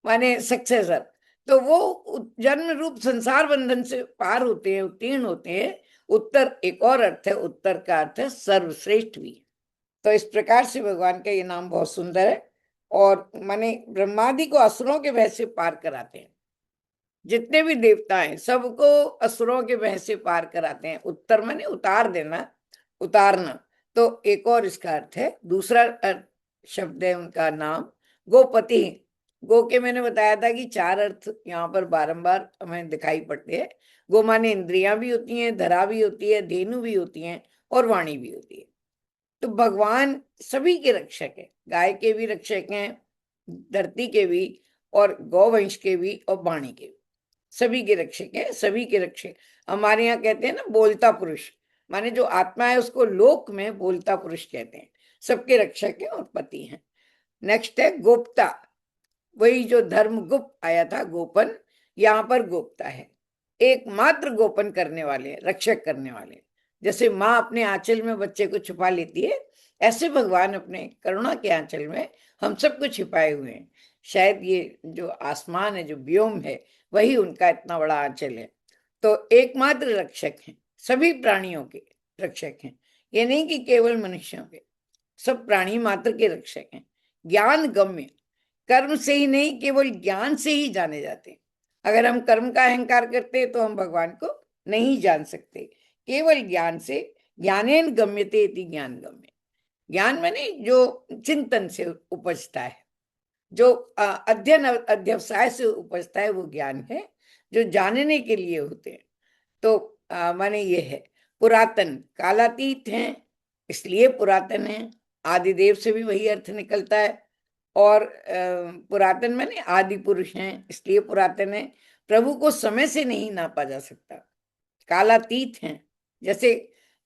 माने सक्सेसर। तो वो जन्म रूप संसार बंधन से पार होते हैं, उत्तीर्ण होते हैं। उत्तर एक और अर्थ है, उत्तर का अर्थ है सर्वश्रेष्ठ भी। तो इस प्रकार से भगवान का ये नाम बहुत सुंदर है। और माने ब्रह्मादि को असुरों के भय से पार कराते हैं। जितने भी देवता हैं सबको असुरों के भय से पार कराते हैं। उत्तर माने उतार देना, उतारना। तो एक और इसका अर्थ है, दूसरा शब्द है उनका नाम गोपति। गो के मैंने बताया था कि 4 अर्थ यहाँ पर बारंबार हमें दिखाई पड़ते हैं। गो माने इंद्रियां भी होती हैं, धरा भी होती है, धेनु भी होती हैं और वाणी भी होती है। तो भगवान सभी के रक्षक है, गाय के भी रक्षक हैं, धरती के भी, और गौवंश के भी, और वाणी के भी, सभी के रक्षक हैं, सभी के रक्षक। हमारे यहाँ कहते हैं ना बोलता पुरुष, माने जो आत्मा है उसको लोक में बोलता पुरुष कहते हैं। सबके रक्षक हैं और पति हैं। नेक्स्ट है गोप्ता, वही जो धर्म गुप्त आया था गोपन, यहाँ पर गोप्ता है, एकमात्र गोपन करने वाले, रक्षक करने वाले। जैसे माँ अपने आंचल में बच्चे को छुपा लेती है, ऐसे भगवान अपने करुणा के आंचल में हम सबको छिपाए हुए हैं। शायद ये जो आसमान है, जो व्योम है, वही उनका इतना बड़ा आंचल है। तो एकमात्र रक्षक हैं, सभी प्राणियों के रक्षक हैं। ये नहीं कि केवल मनुष्यों के, सब प्राणी मात्र के रक्षक हैं। ज्ञान गम्य, कर्म से ही नहीं, केवल ज्ञान से ही जाने जाते हैं। अगर हम कर्म का अहंकार करते हैं तो हम भगवान को नहीं जान सकते। केवल ज्ञान से, ज्ञानेन गम्यते इति ज्ञान गम्य। ज्ञान माने जो चिंतन से उपजता है, जो अध्ययन अध्यवसाय से उपजता है, वो ज्ञान है जो जानने के लिए होते हैं। तो माने ये है पुरातन, कालातीत हैं इसलिए पुरातन है। आदिदेव से भी वही अर्थ निकलता है। और पुरातन माने आदि पुरुष हैं इसलिए पुरातन है। प्रभु को समय से नहीं नापा जा सकता। कालातीत हैं, जैसे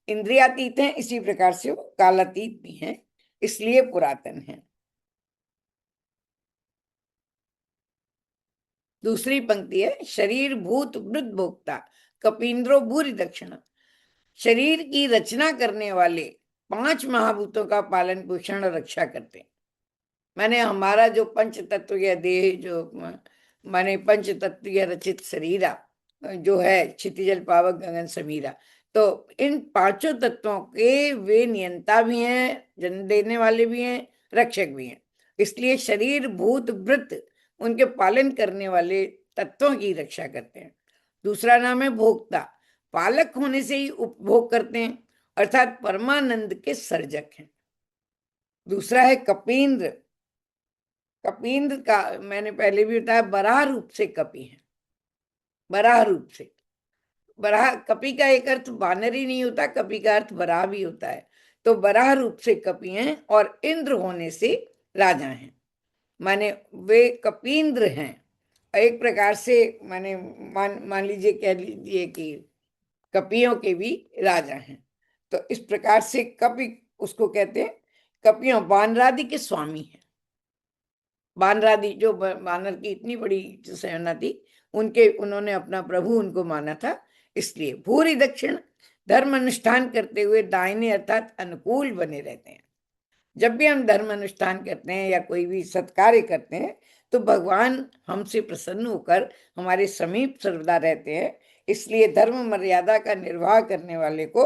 इंद्रियातीत हैं इसी प्रकार से वो कालातीत भी हैं, इसलिए पुरातन हैं। दूसरी पंक्ति है शरीर भूत वृद्ध भोक्ता कपींद्रो भूरि दक्षिणा। शरीर की रचना करने वाले 5 महाभूतों का पालन पोषण और रक्षा करते हैं। मैंने हमारा जो पंच तत्वीय देह, जो माने पंच तत्वीय रचित शरीरा जो है, क्षितिजल पावक गगन समीरा, तो इन 5 तत्वों के वे नियंता भी हैं, जन्म देने वाले भी हैं, रक्षक भी हैं। इसलिए शरीर भूत वृत्त उनके पालन करने वाले तत्वों की रक्षा करते हैं। दूसरा नाम है भोक्ता, पालक होने से ही उपभोग करते हैं, अर्थात परमानंद के सर्जक हैं। दूसरा है कपींद्र। कपींद्र का मैंने पहले भी बताया, बराह रूप से कपि है, बराह रूप से। बराह, कपि का एक अर्थ बानर ही नहीं होता, कपि का अर्थ बराह भी होता है। तो बराह रूप से कपि हैं और इंद्र होने से राजा हैं, माने वे कपींद्र हैं। एक प्रकार से माने मान लीजिए, कह लीजिए कि कपियों के भी राजा हैं। तो इस प्रकार से कपि उसको कहते हैं। कपियों वानरादि के स्वामी हैं। वानरादि जो वानर की इतनी बड़ी जो सेना थी, उन्होंने अपना प्रभु उनको माना था, इसलिए भूरि दक्षिण, धर्म अनुष्ठान करते हुए दाहिने अर्थात अनुकूल बने रहते हैं। जब भी हम धर्म अनुष्ठान करते हैं या कोई भी सत्कार्य करते हैं तो भगवान हमसे प्रसन्न होकर हमारे समीप सर्वदा रहते हैं। इसलिए धर्म मर्यादा का निर्वाह करने वाले को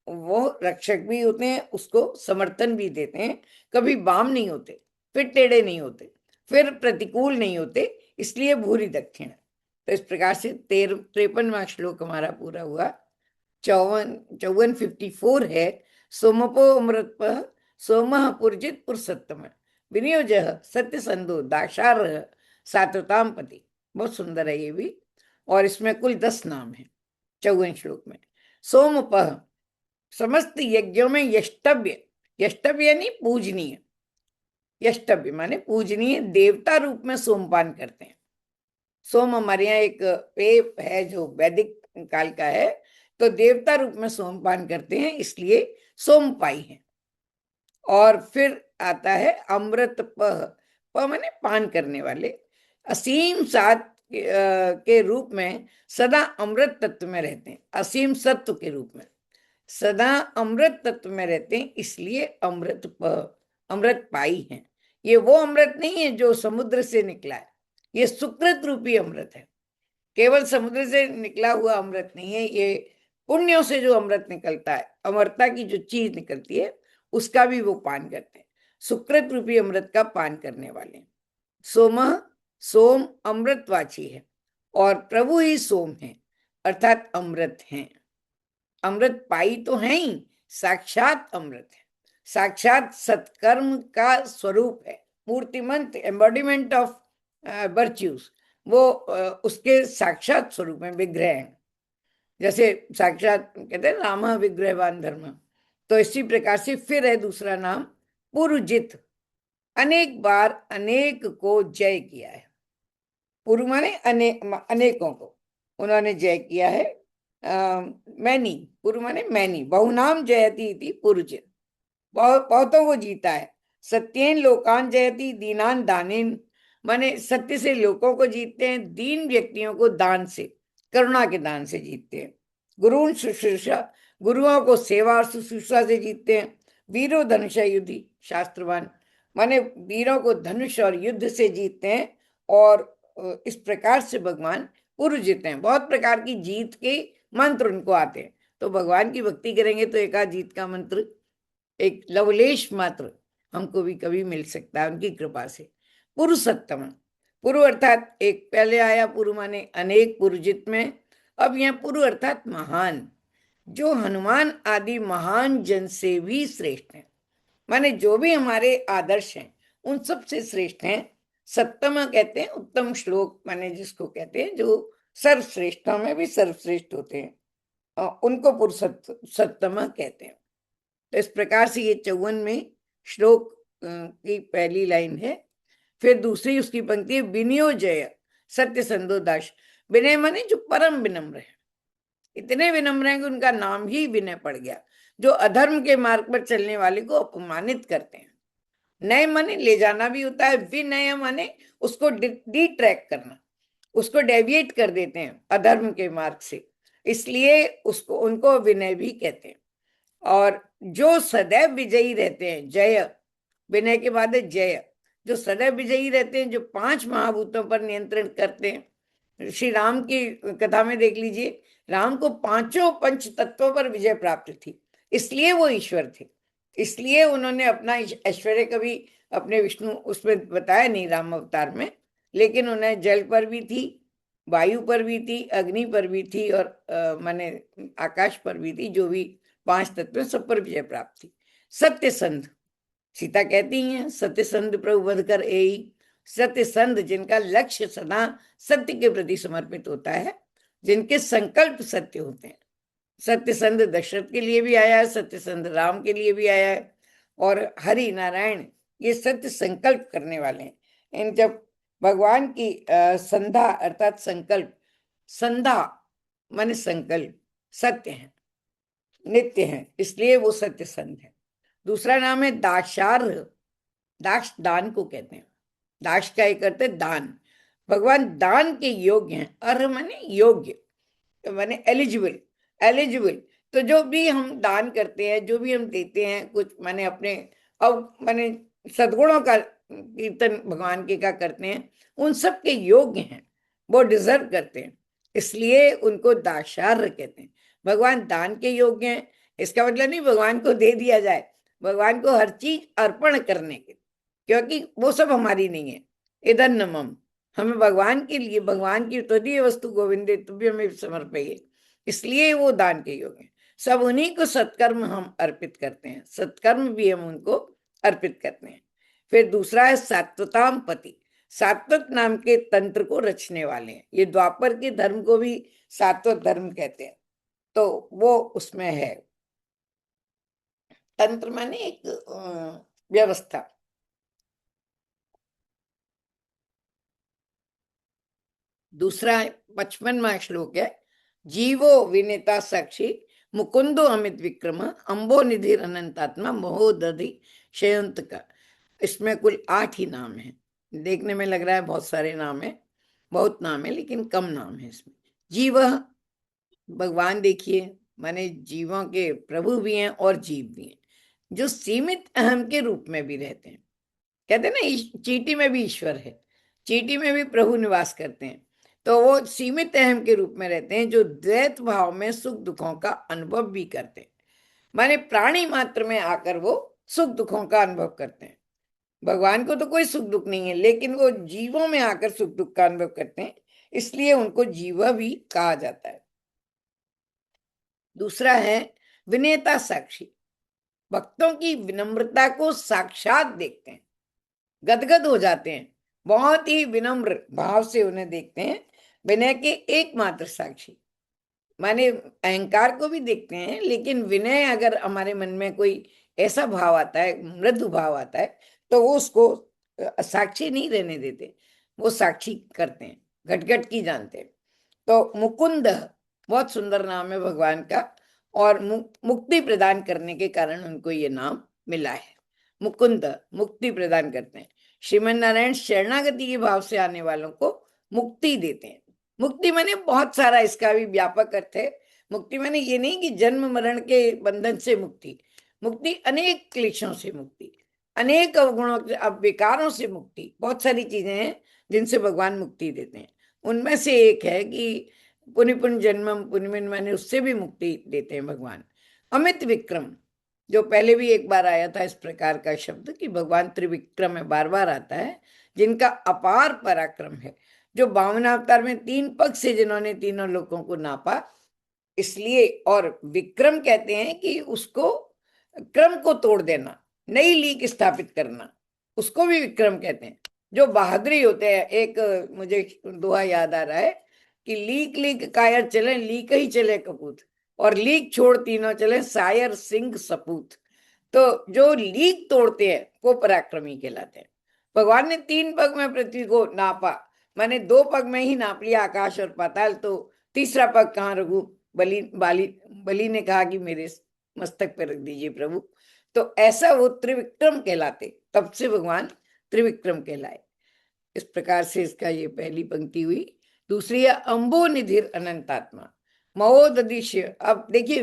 वो रक्षक भी होते हैं, उसको समर्थन भी देते हैं। कभी बाम नहीं होते, फिर टेढ़े नहीं होते, फिर प्रतिकूल नहीं होते, इसलिए भूरि दक्षिण। तो इस प्रकार से 53वां श्लोक हमारा पूरा हुआ। 54 है सोमपो अमृत सोमः पुरजित पुरुषोत्तम विनियोज सत्य संधो दाक्षार सात्वताम पति। बहुत सुंदर है ये भी। और इसमें कुल 10 नाम है 54 श्लोक में। सोमपः, समस्त यज्ञों में यष्टव्य, यष्टव्य यानी पूजनीय, यष्टव्य माने पूजनीय, देवता रूप में सोमपान करते हैं। सोम हमारे यहाँ एक पेय है जो वैदिक काल का है, तो देवता रूप में सोमपान करते हैं, इसलिए सोमपाई है। और फिर आता है अमृत प माने पान करने वाले, असीम सात के रूप में सदा अमृत तत्व में रहते हैं, असीम सत्व के रूप में सदा अमृत तत्व में रहते हैं, इसलिए अमृत प, अमृत पाई है। ये वो अमृत नहीं है जो समुद्र से निकला है, ये सुकृत रूपी अमृत है। केवल समुद्र से निकला हुआ अमृत नहीं है, ये पुण्यों से जो अमृत निकलता है, अमरता की जो चीज निकलती है, उसका भी वो पान करते हैं। सुकृत रूपी अमृत का पान करने वाले हैं। सोमः, सोम अमृतवाची है और प्रभु ही सोम है, अर्थात अमृत हैं। अमृत पाई तो है ही, साक्षात अमृत है, साक्षात सत्कर्म का स्वरूप है, मूर्तिमंत एम्बॉडीमेंट ऑफ वर्च्यूज, वो उसके साक्षात स्वरूप में विग्रह है। जैसे साक्षात कहते हैं राम विग्रहवान धर्म, तो इसी प्रकार से फिर है दूसरा नाम पुरुजित, अनेक बार अनेक को जय किया है। पुरु माने अनेकों को उन्होंने जय किया है। मैनी, पुरु माने मैनी, बहुनाम जयति इति पुरुजित, बहुतों को जीता है। सत्येन लोकान जयति दीनान दानेन, माने सत्य से लोगों को जीतते हैं, दीन व्यक्तियों को दान से, करुणा के दान से जीतते हैं। गुरुन शुश्रूषा, गुरुओं को सेवा और शुश्रूषा से जीतते हैं। वीरो धनुष युद्धि शास्त्रवान, माने वीरों को धनुष और युद्ध से जीतते हैं। और इस प्रकार से भगवान पुरुजित हैं। बहुत प्रकार की जीत के मंत्र उनको आते हैं, तो भगवान की भक्ति करेंगे तो एक आध जीत का मंत्र, एक लवलेश मात्र हमको भी कभी मिल सकता है उनकी कृपा से। पुरुषोत्तम, पुरु अर्थात एक पहले आया, पुरु माने अनेक, पुरुजित में। अब यहाँ पुरु अर्थात महान, जो हनुमान आदि महान जन से भी श्रेष्ठ हैं, माने जो भी हमारे आदर्श हैं उन सब से श्रेष्ठ हैं। सप्तम कहते हैं उत्तम श्लोक, माने जिसको कहते हैं जो सर्वश्रेष्ठों में भी सर्वश्रेष्ठ होते हैं, उनको पुरुषोत्तम कहते हैं। तो इस प्रकार से ये 54 में श्लोक की पहली लाइन है। फिर दूसरी उसकी पंक्ति है विनयोजय सत्य संदोदाश। विनय माने जो परम विनम्र है, इतने विनम्र हैं कि उनका नाम ही विनय पड़ गया, जो अधर्म के मार्ग पर चलने वाले को अपमानित करते हैं। नय माने ले जाना भी होता है, विनय माने उसको डिट्रैक्ट करना, उसको डेविएट कर देते हैं अधर्म के मार्ग से, इसलिए उसको उनको विनय भी कहते हैं। और जो सदैव विजयी रहते हैं, जय, विनय के बाद है जय, जो सदैव विजयी रहते हैं, जो 5 महाभूतों पर नियंत्रण करते हैं। श्री राम की कथा में देख लीजिए, राम को 5 पंच तत्वों पर विजय प्राप्त थी, इसलिए वो ईश्वर थे, इसलिए उन्होंने अपना ऐश्वर्य कभी अपने विष्णु उसमें बताया नहीं राम अवतार में, लेकिन उन्हें जल पर भी थी, वायु पर भी थी, अग्नि पर भी थी, और माने आकाश पर भी थी, जो भी 5 तत्व सब पर विजय प्राप्त थी। सत्य संध, सीता कहती हैं सत्य संध प्रभु वध कर एई, सत्य संध जिनका लक्ष्य सदा सत्य के प्रति समर्पित होता है, जिनके संकल्प सत्य होते हैं। सत्य संध दशरथ के लिए भी आया है, सत्य संध राम के लिए भी आया है, और हरि नारायण ये सत्य संकल्प करने वाले हैं। इन जब भगवान की संधा अर्थात संकल्प, संधा माने संकल्प सत्य है, नित्य है, इसलिए वो सत्य संध है। दूसरा नाम है दाशार्ह, दाश दान को कहते हैं, दाश का एक अर्थ है दान, भगवान दान के योग्य हैं। अर्ह माने योग्य, माने एलिजिबल, एलिजिबल। तो जो भी हम दान करते हैं, जो भी हम देते हैं कुछ, माने अपने अब माने सद्गुणों का कीर्तन भगवान के का करते हैं, उन सब के योग्य हैं, वो डिजर्व करते हैं, इसलिए उनको दाशार्ह कहते हैं। भगवान दान के योग्य हैं, इसका मतलब नहीं भगवान को दे दिया जाए, भगवान को हर चीज अर्पण करने के, क्योंकि वो सब हमारी नहीं है। इदं न मम, हमें भगवान के लिए, भगवान की तदीय वस्तु गोविंदे तुभ्यमेव समर्पये, इसलिए वो दान के योग्य हैं। सब उन्हीं को सत्कर्म हम अर्पित करते हैं, सत्कर्म भी हम उनको अर्पित करते हैं। फिर दूसरा है सात्वताम पति, सात्वत नाम के तंत्र को रचने वाले हैं। ये द्वापर के धर्म को भी सात्वत धर्म कहते हैं, तो वो उसमें है। तंत्र माने एक व्यवस्था। दूसरा 55वां श्लोक है, जीवो विनेता साक्षी मुकुंदो अमित विक्रम अंबो निधि अनंतात्मा महोदधि शयंत का। इसमें कुल 8 ही नाम है, देखने में लग रहा है बहुत सारे नाम है, बहुत नाम है, लेकिन कम नाम है इसमें। जीव भगवान देखिए, माने जीवों के प्रभु भी हैं और जीव भी हैं, जो सीमित अहम के रूप में भी रहते हैं। कहते हैं ना चींटी में भी ईश्वर है, चींटी में भी प्रभु निवास करते हैं, तो वो सीमित अहम के रूप में रहते हैं, जो द्वैत भाव में सुख दुखों का अनुभव भी करते हैं। माने प्राणी मात्र में आकर वो सुख दुखों का अनुभव करते हैं। भगवान को तो कोई सुख दुख नहीं है, लेकिन वो जीवों में आकर सुख दुख का अनुभव करते हैं, इसलिए उनको जीवा भी कहा जाता है। दूसरा है विनेता साक्षी, भक्तों की विनम्रता को साक्षात देखते हैं, गदगद हो जाते हैं, बहुत ही विनम्र भाव से उन्हें देखते हैं, विनय के एकमात्र साक्षी। माने अहंकार को भी देखते हैं, लेकिन विनय अगर हमारे मन में कोई ऐसा भाव आता है, मृदु भाव आता है, तो वो उसको साक्षी नहीं रहने देते, वो साक्षी करते हैं, घट की जानते हैं। तो मुकुंद बहुत सुंदर नाम है भगवान का, और मुक्ति प्रदान करने के कारण उनको ये नाम मिला है। मुकुंद मुक्ति प्रदान करते हैं। श्रीमन नारायण शरणागति के भाव से आने वालों को मुक्ति देते हैं। मुक्ति माने बहुत सारा, इसका भी व्यापक अर्थ है। मुक्ति माने ये नहीं कि जन्म मरण के बंधन से मुक्ति, मुक्ति अनेक क्लेशों से मुक्ति, अनेक अवगुणों विकारों से मुक्ति, बहुत सारी चीजें हैं जिनसे भगवान मुक्ति देते हैं। उनमें से एक है कि पुण्य पुण्य जन्मम पुण्य माने उससे भी मुक्ति देते हैं भगवान। अमित विक्रम, जो पहले भी एक बार आया था इस प्रकार का शब्द कि भगवान त्रिविक्रम में बार बार आता है, जिनका अपार पराक्रम है, जो 52 अवतार में 3 पग से जिन्होंने तीनों लोगों को नापा, इसलिए। और विक्रम कहते हैं कि उसको क्रम को तोड़ देना, नई लीक स्थापित करना, उसको भी विक्रम कहते हैं। जो बहादुरी होते हैं, एक मुझे दोहा याद आ रहा है कि लीक लीक कायर चले, लीक ही चले कपूत, और लीक छोड़ तीनों चले, सायर सिंह सपूत। तो जो लीक तोड़ते हैं वो पराक्रमी कहलाते हैं। भगवान ने 3 पग में पृथ्वी को नापा, मैंने 2 पग में ही नाप लिया आकाश और पाताल, तो तीसरा पग कहाँ रखूं? बलि ने कहा कि मेरे मस्तक पर रख दीजिए प्रभु। तो ऐसा वो त्रिविक्रम कहलाते, तब से भगवान त्रिविक्रम कहलाए। इस प्रकार से इसका ये पहली पंक्ति हुई। दूसरी है अम्बो निधिर अनंतात्मा महोदधिश्य। अब देखिए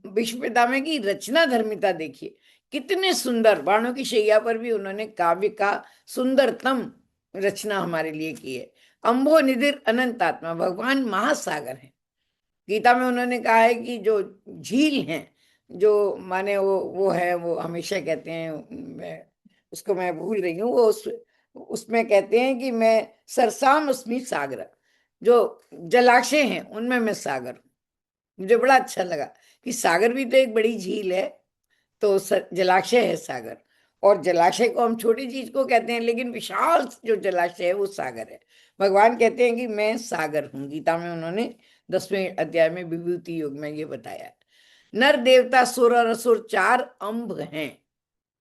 विश्व पितामह की रचना धर्मिता देखिए, कितने सुंदर, बाणों की शैया पर भी उन्होंने काव्य का सुंदरतम रचना हमारे लिए की है। अम्बो निधिर अनंतात्मा, भगवान महासागर है। गीता में उन्होंने कहा है कि जो झील हैं, जो माने वो है, वो हमेशा कहते हैं, मैं भूल रही हूँ, वो उसमें कहते हैं कि मैं सरसाम अस्मि सागर, जो जलाशय हैं उनमें मैं सागर हूँ। मुझे बड़ा अच्छा लगा कि सागर भी तो एक बड़ी झील है, तो जलाशय है सागर। और जलाशय को हम छोटी चीज को कहते हैं, लेकिन विशाल जो जलाशय है वो सागर है। भगवान कहते हैं कि मैं सागर हूँ। गीता में उन्होंने 10वें अध्याय में विभूति योग में ये बताया। नर देवता सुर और असुर 4 अंब हैं।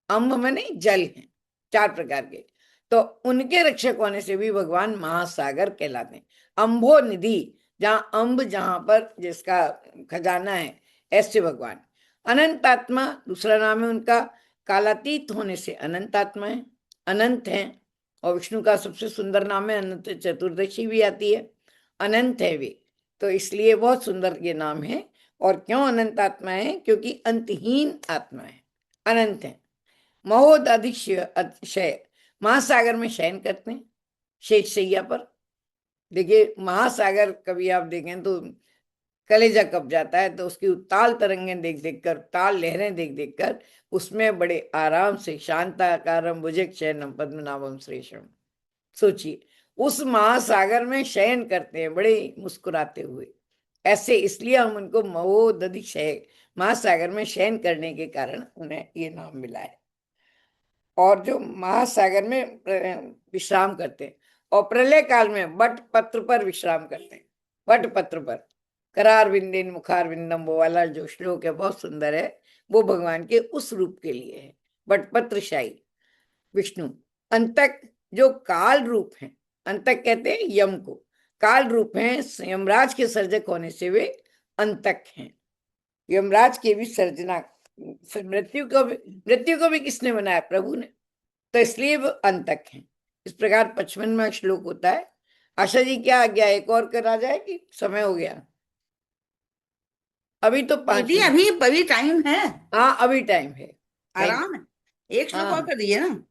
अंब माने जल हैं 4 प्रकार के, तो उनके रक्षक होने से भी भगवान महासागर कहलाते हैं। अंबो निधि, जहाँ अंब, जहाँ पर जिसका खजाना है, ऐसे भगवान। अनंतात्मा दूसरा नाम है उनका, कालातीत होने से अनंतात्मा है, अनंत है। और विष्णु का सबसे सुंदर नाम है अनंत चतुर्दशी भी आती है, अनंत है वे, तो इसलिए बहुत सुंदर ये नाम है। और क्यों अनंत आत्मा है? क्योंकि अंतहीन आत्मा है, अनंत है। महोदधिशय, महासागर में शयन करते हैं, शेष शैया पर। देखिए महासागर कभी आप देखें तो कलेजा कब जाता है, तो उसकी उताल तरंगें देख देख कर, ताल लहरें देख देख कर, उसमें बड़े आराम से शांताकारम भुजग शयनम पद्मनाभम श्रेष्ठम। सोचिए उस महासागर में शयन करते हैं बड़े मुस्कुराते हुए, ऐसे। इसलिए हम उनको महोदधिशय, महासागर में शयन करने के कारण उन्हें ये नाम मिला है। और जो महासागर में विश्राम करते हैं, और प्रलय काल में वट पत्र पर विश्राम करते हैं। वट पत्र पर, करार विंदिन मुखार विंदम, वो वाला जो श्लोक है बहुत सुंदर है, वो भगवान के उस रूप के लिए है, वटपत्रशाही विष्णु। अंतक जो काल रूप है, अंतक कहते हैं यम को, काल रूप है, यमराज के सर्जक होने से वे अंतक हैं। यमराज की भी सर्जना, मृत्यु को भी किसने बनाया? प्रभु ने, तो इसलिए वो अंतक हैं। इस प्रकार 55वां श्लोक होता है। आशा जी क्या आ गया, एक और करा जाए कि समय हो गया? अभी तो 5 दीदी अभी टाइम है। हाँ अभी टाइम है, आराम है। एक श्लोक और कर दीजिए ना,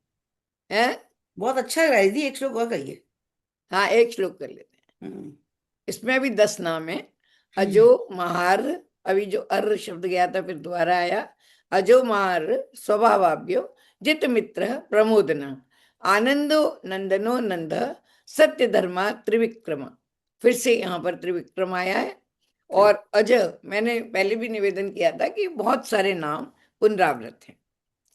है बहुत अच्छा लग रहा है दीदी, एक श्लोक और करिए। हाँ एक श्लोक कर लेते हैं। इसमें भी 10 नाम है। अजो महार, अभी जो अर्र शब्द गया था फिर दोबारा आया। अजो महार स्वभावाभ्यो जित मित्र प्रमोदना, आनंदो नंदनो नंद सत्य धर्मा त्रिविक्रमा। फिर से यहाँ पर त्रिविक्रम आया है। और अज, मैंने पहले भी निवेदन किया था कि बहुत सारे नाम पुनरावृत हैं।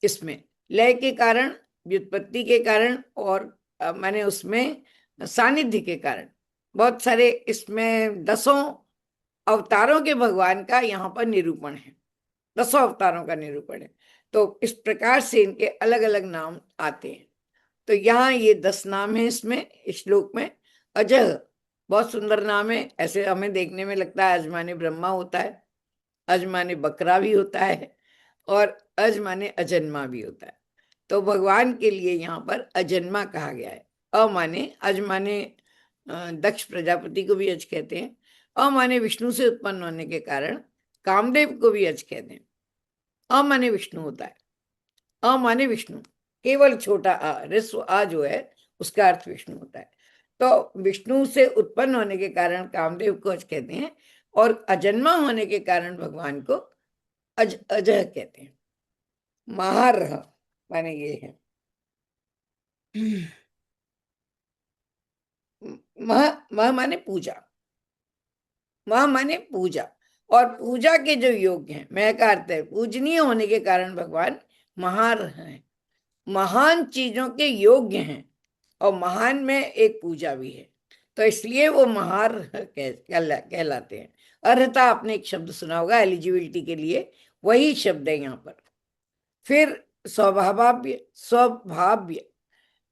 इसमें लय के कारण, व्युत्पत्ति के कारण और माने उसमें सानिध्य के कारण बहुत सारे, इसमें 10 अवतारों के भगवान का यहाँ पर निरूपण है, 10 अवतारों का निरूपण है। तो इस प्रकार से इनके अलग अलग नाम आते हैं। तो यहाँ ये 10 नाम है इसमें, इस श्लोक में। अजह बहुत सुंदर नाम है, ऐसे हमें देखने में लगता है अज माने ब्रह्मा होता है, अज माने बकरा भी होता है, और अज माने अजन्मा भी होता है। तो भगवान के लिए यहाँ पर अजन्मा कहा गया है। अ माने, अज माने दक्ष प्रजापति को भी अज कहते हैं। अ माने विष्णु से उत्पन्न होने के कारण कामदेव को भी अज कहते हैं। अ माने विष्णु होता है, अ माने विष्णु, केवल छोटा आ, ऋस्व आ जो है उसका अर्थ विष्णु होता है। तो विष्णु से उत्पन्न होने के कारण कामदेव को अज कहते हैं, और अजन्मा होने के कारण भगवान को अजह कहते हैं। महारह माने ये है, मह माने पूजा, मह माने पूजा, और पूजा के जो योग्य हैं, मह का अर्थ है पूजनीय होने के कारण भगवान महारह हैं, महान चीजों के योग्य हैं, और महान में एक पूजा भी है, तो इसलिए वो महारह कहलाते हैं। अर्हता आपने एक शब्द सुना होगा एलिजिबिलिटी के लिए, वही शब्द है यहाँ पर। फिर स्वभाव्य, स्वभाव्य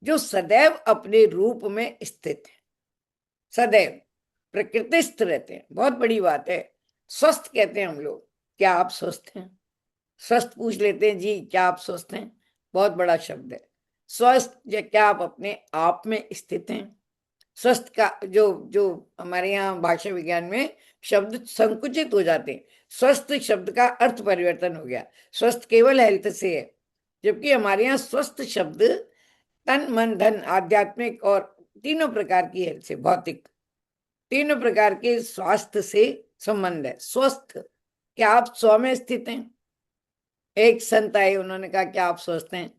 जो सदैव अपने रूप में स्थित है, सदैव प्रकृतिस्थ रहते हैं, बहुत बड़ी बात है। स्वस्थ कहते हैं हम लोग, क्या आप स्वस्थ हैं? स्वस्थ पूछ लेते हैं, जी क्या आप स्वस्थ हैं? बहुत बड़ा शब्द है स्वस्थ, या क्या आप अपने आप में स्थित हैं? स्वस्थ का जो जो हमारे यहाँ भाषा विज्ञान में शब्द संकुचित हो जाते हैं, स्वस्थ शब्द का अर्थ परिवर्तन हो गया, स्वस्थ केवल हेल्थ से है, जबकि हमारे यहाँ स्वस्थ शब्द तन मन धन आध्यात्मिक और तीनों प्रकार की हेल्थ से, भौतिक तीनों प्रकार के स्वास्थ्य से संबंध है। स्वस्थ, क्या आप स्व में स्थित हैं? एक संत आए, उन्होंने कहा क्या आप स्वस्थ हैं?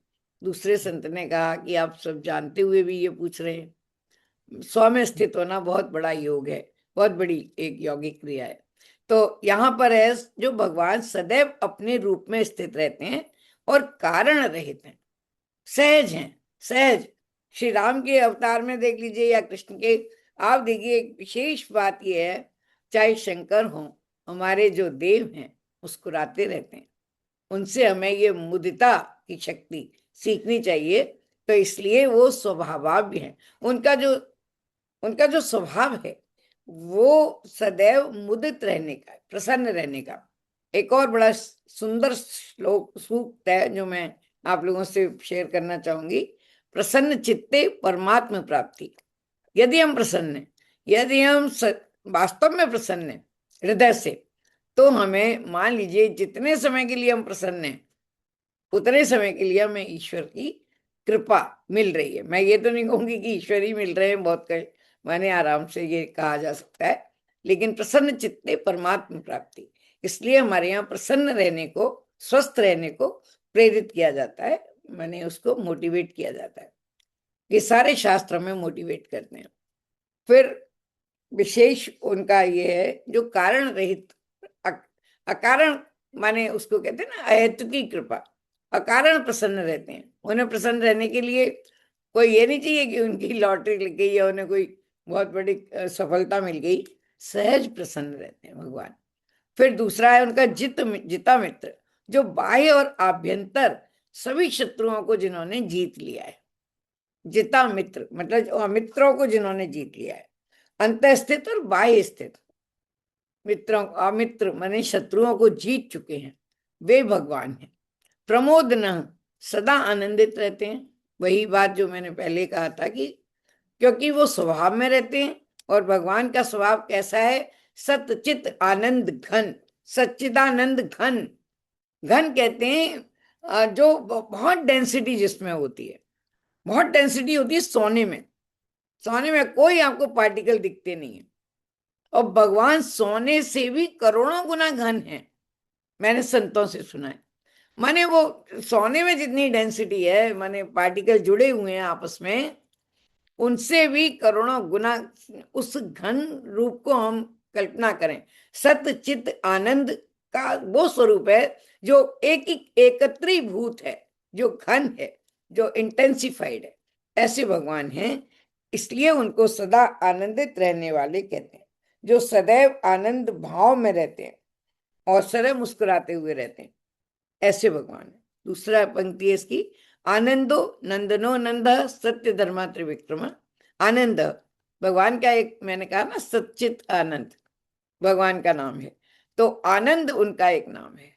दूसरे संत ने कहा कि आप सब जानते हुए भी ये पूछ रहे हैं। स्व में स्थित होना बहुत बड़ा योग है, बहुत बड़ी एक यौगिक क्रिया है। तो यहाँ पर है जो भगवान सदैव अपने रूप में स्थित रहते हैं और कारण रहित हैं, सहज हैं, सहज। श्री राम के अवतार में देख लीजिए या कृष्ण के, आप देखिए एक विशेष बात यह है, चाहे शंकर हो, हमारे जो देव हैं मुस्कुराते रहते हैं, उनसे हमें ये मुदिता की शक्ति सीखनी चाहिए। तो इसलिए वो स्वभावाव्य है, उनका जो स्वभाव है वो सदैव मुदित रहने का, प्रसन्न रहने का। एक और बड़ा सुंदर श्लोक सूक्त है जो मैं आप लोगों से शेयर करना चाहूंगी। प्रसन्न चित्ते परमात्मा प्राप्ति। यदि हम प्रसन्न हैं, यदि हम वास्तव में प्रसन्न हैं हृदय से, तो हमें मान लीजिए जितने समय के लिए हम प्रसन्न हैं उतने समय के लिए हमें ईश्वर की कृपा मिल रही है। मैं ये तो नहीं कहूंगी कि ईश्वर ही मिल रहे हैं, बहुत माने आराम से ये कहा जा सकता है, लेकिन प्रसन्न चित्ते परमात्मा प्राप्ति, इसलिए हमारे यहाँ प्रसन्न रहने को, स्वस्थ रहने को प्रेरित किया जाता है, माने उसको मोटिवेट किया जाता है। ये सारे शास्त्र में मोटिवेट करते हैं। फिर विशेष उनका ये है जो कारण रहित, अकारण माने उसको कहते हैं ना अहेतु की कृपा, अकारण प्रसन्न रहते हैं। उन्हें प्रसन्न रहने के लिए कोई ये नहीं चाहिए कि उनकी लॉटरी लग गई या उन्हें कोई बहुत बड़ी सफलता मिल गई, सहज प्रसन्न रहते हैं भगवान। फिर दूसरा है उनका जिता मित्र, जो बाह्य और आभ्यंतर सभी शत्रुओं को जिन्होंने जीत लिया है। जिता मित्र मतलब मित्रों को जिन्होंने जीत लिया है, अंतः स्थित और बाह्य स्थित मित्रों, अमित्र माने शत्रुओं को जीत चुके हैं, वे भगवान हैं। प्रमोद न, सदा आनंदित रहते हैं। वही बात जो मैंने पहले कहा था कि क्योंकि वो स्वभाव में रहते हैं, और भगवान का स्वभाव कैसा है? सतचित आनंद घन, सच्चिदानंद घन। घन कहते हैं जो बहुत डेंसिटी जिसमें होती है, बहुत डेंसिटी होती है सोने में, सोने में कोई आपको पार्टिकल दिखते नहीं है, और भगवान सोने से भी करोड़ों गुना घन है, मैंने संतों से सुना है। माने वो सोने में जितनी डेंसिटी है, माने पार्टिकल जुड़े हुए हैं आपस में, उनसे भी करोड़ों गुना उस घन रूप को हम कल्पना करें। सत चित आनंद का वो स्वरूप है जो एकत्रीभूत है, जो घन है, जो इंटेंसिफाइड है, ऐसे भगवान हैं। इसलिए उनको सदा आनंदित रहने वाले कहते हैं, जो सदैव आनंद भाव में रहते हैं और सदैव मुस्कुराते हुए रहते हैं, ऐसे भगवान है। दूसरा पंक्ति है इसकी, आनंदो नंदनो नंद सत्य धर्मा त्रिविक्रम। आनंद भगवान का एक, मैंने कहा ना, सच्चित आनंद भगवान का नाम है, तो आनंद उनका एक नाम है।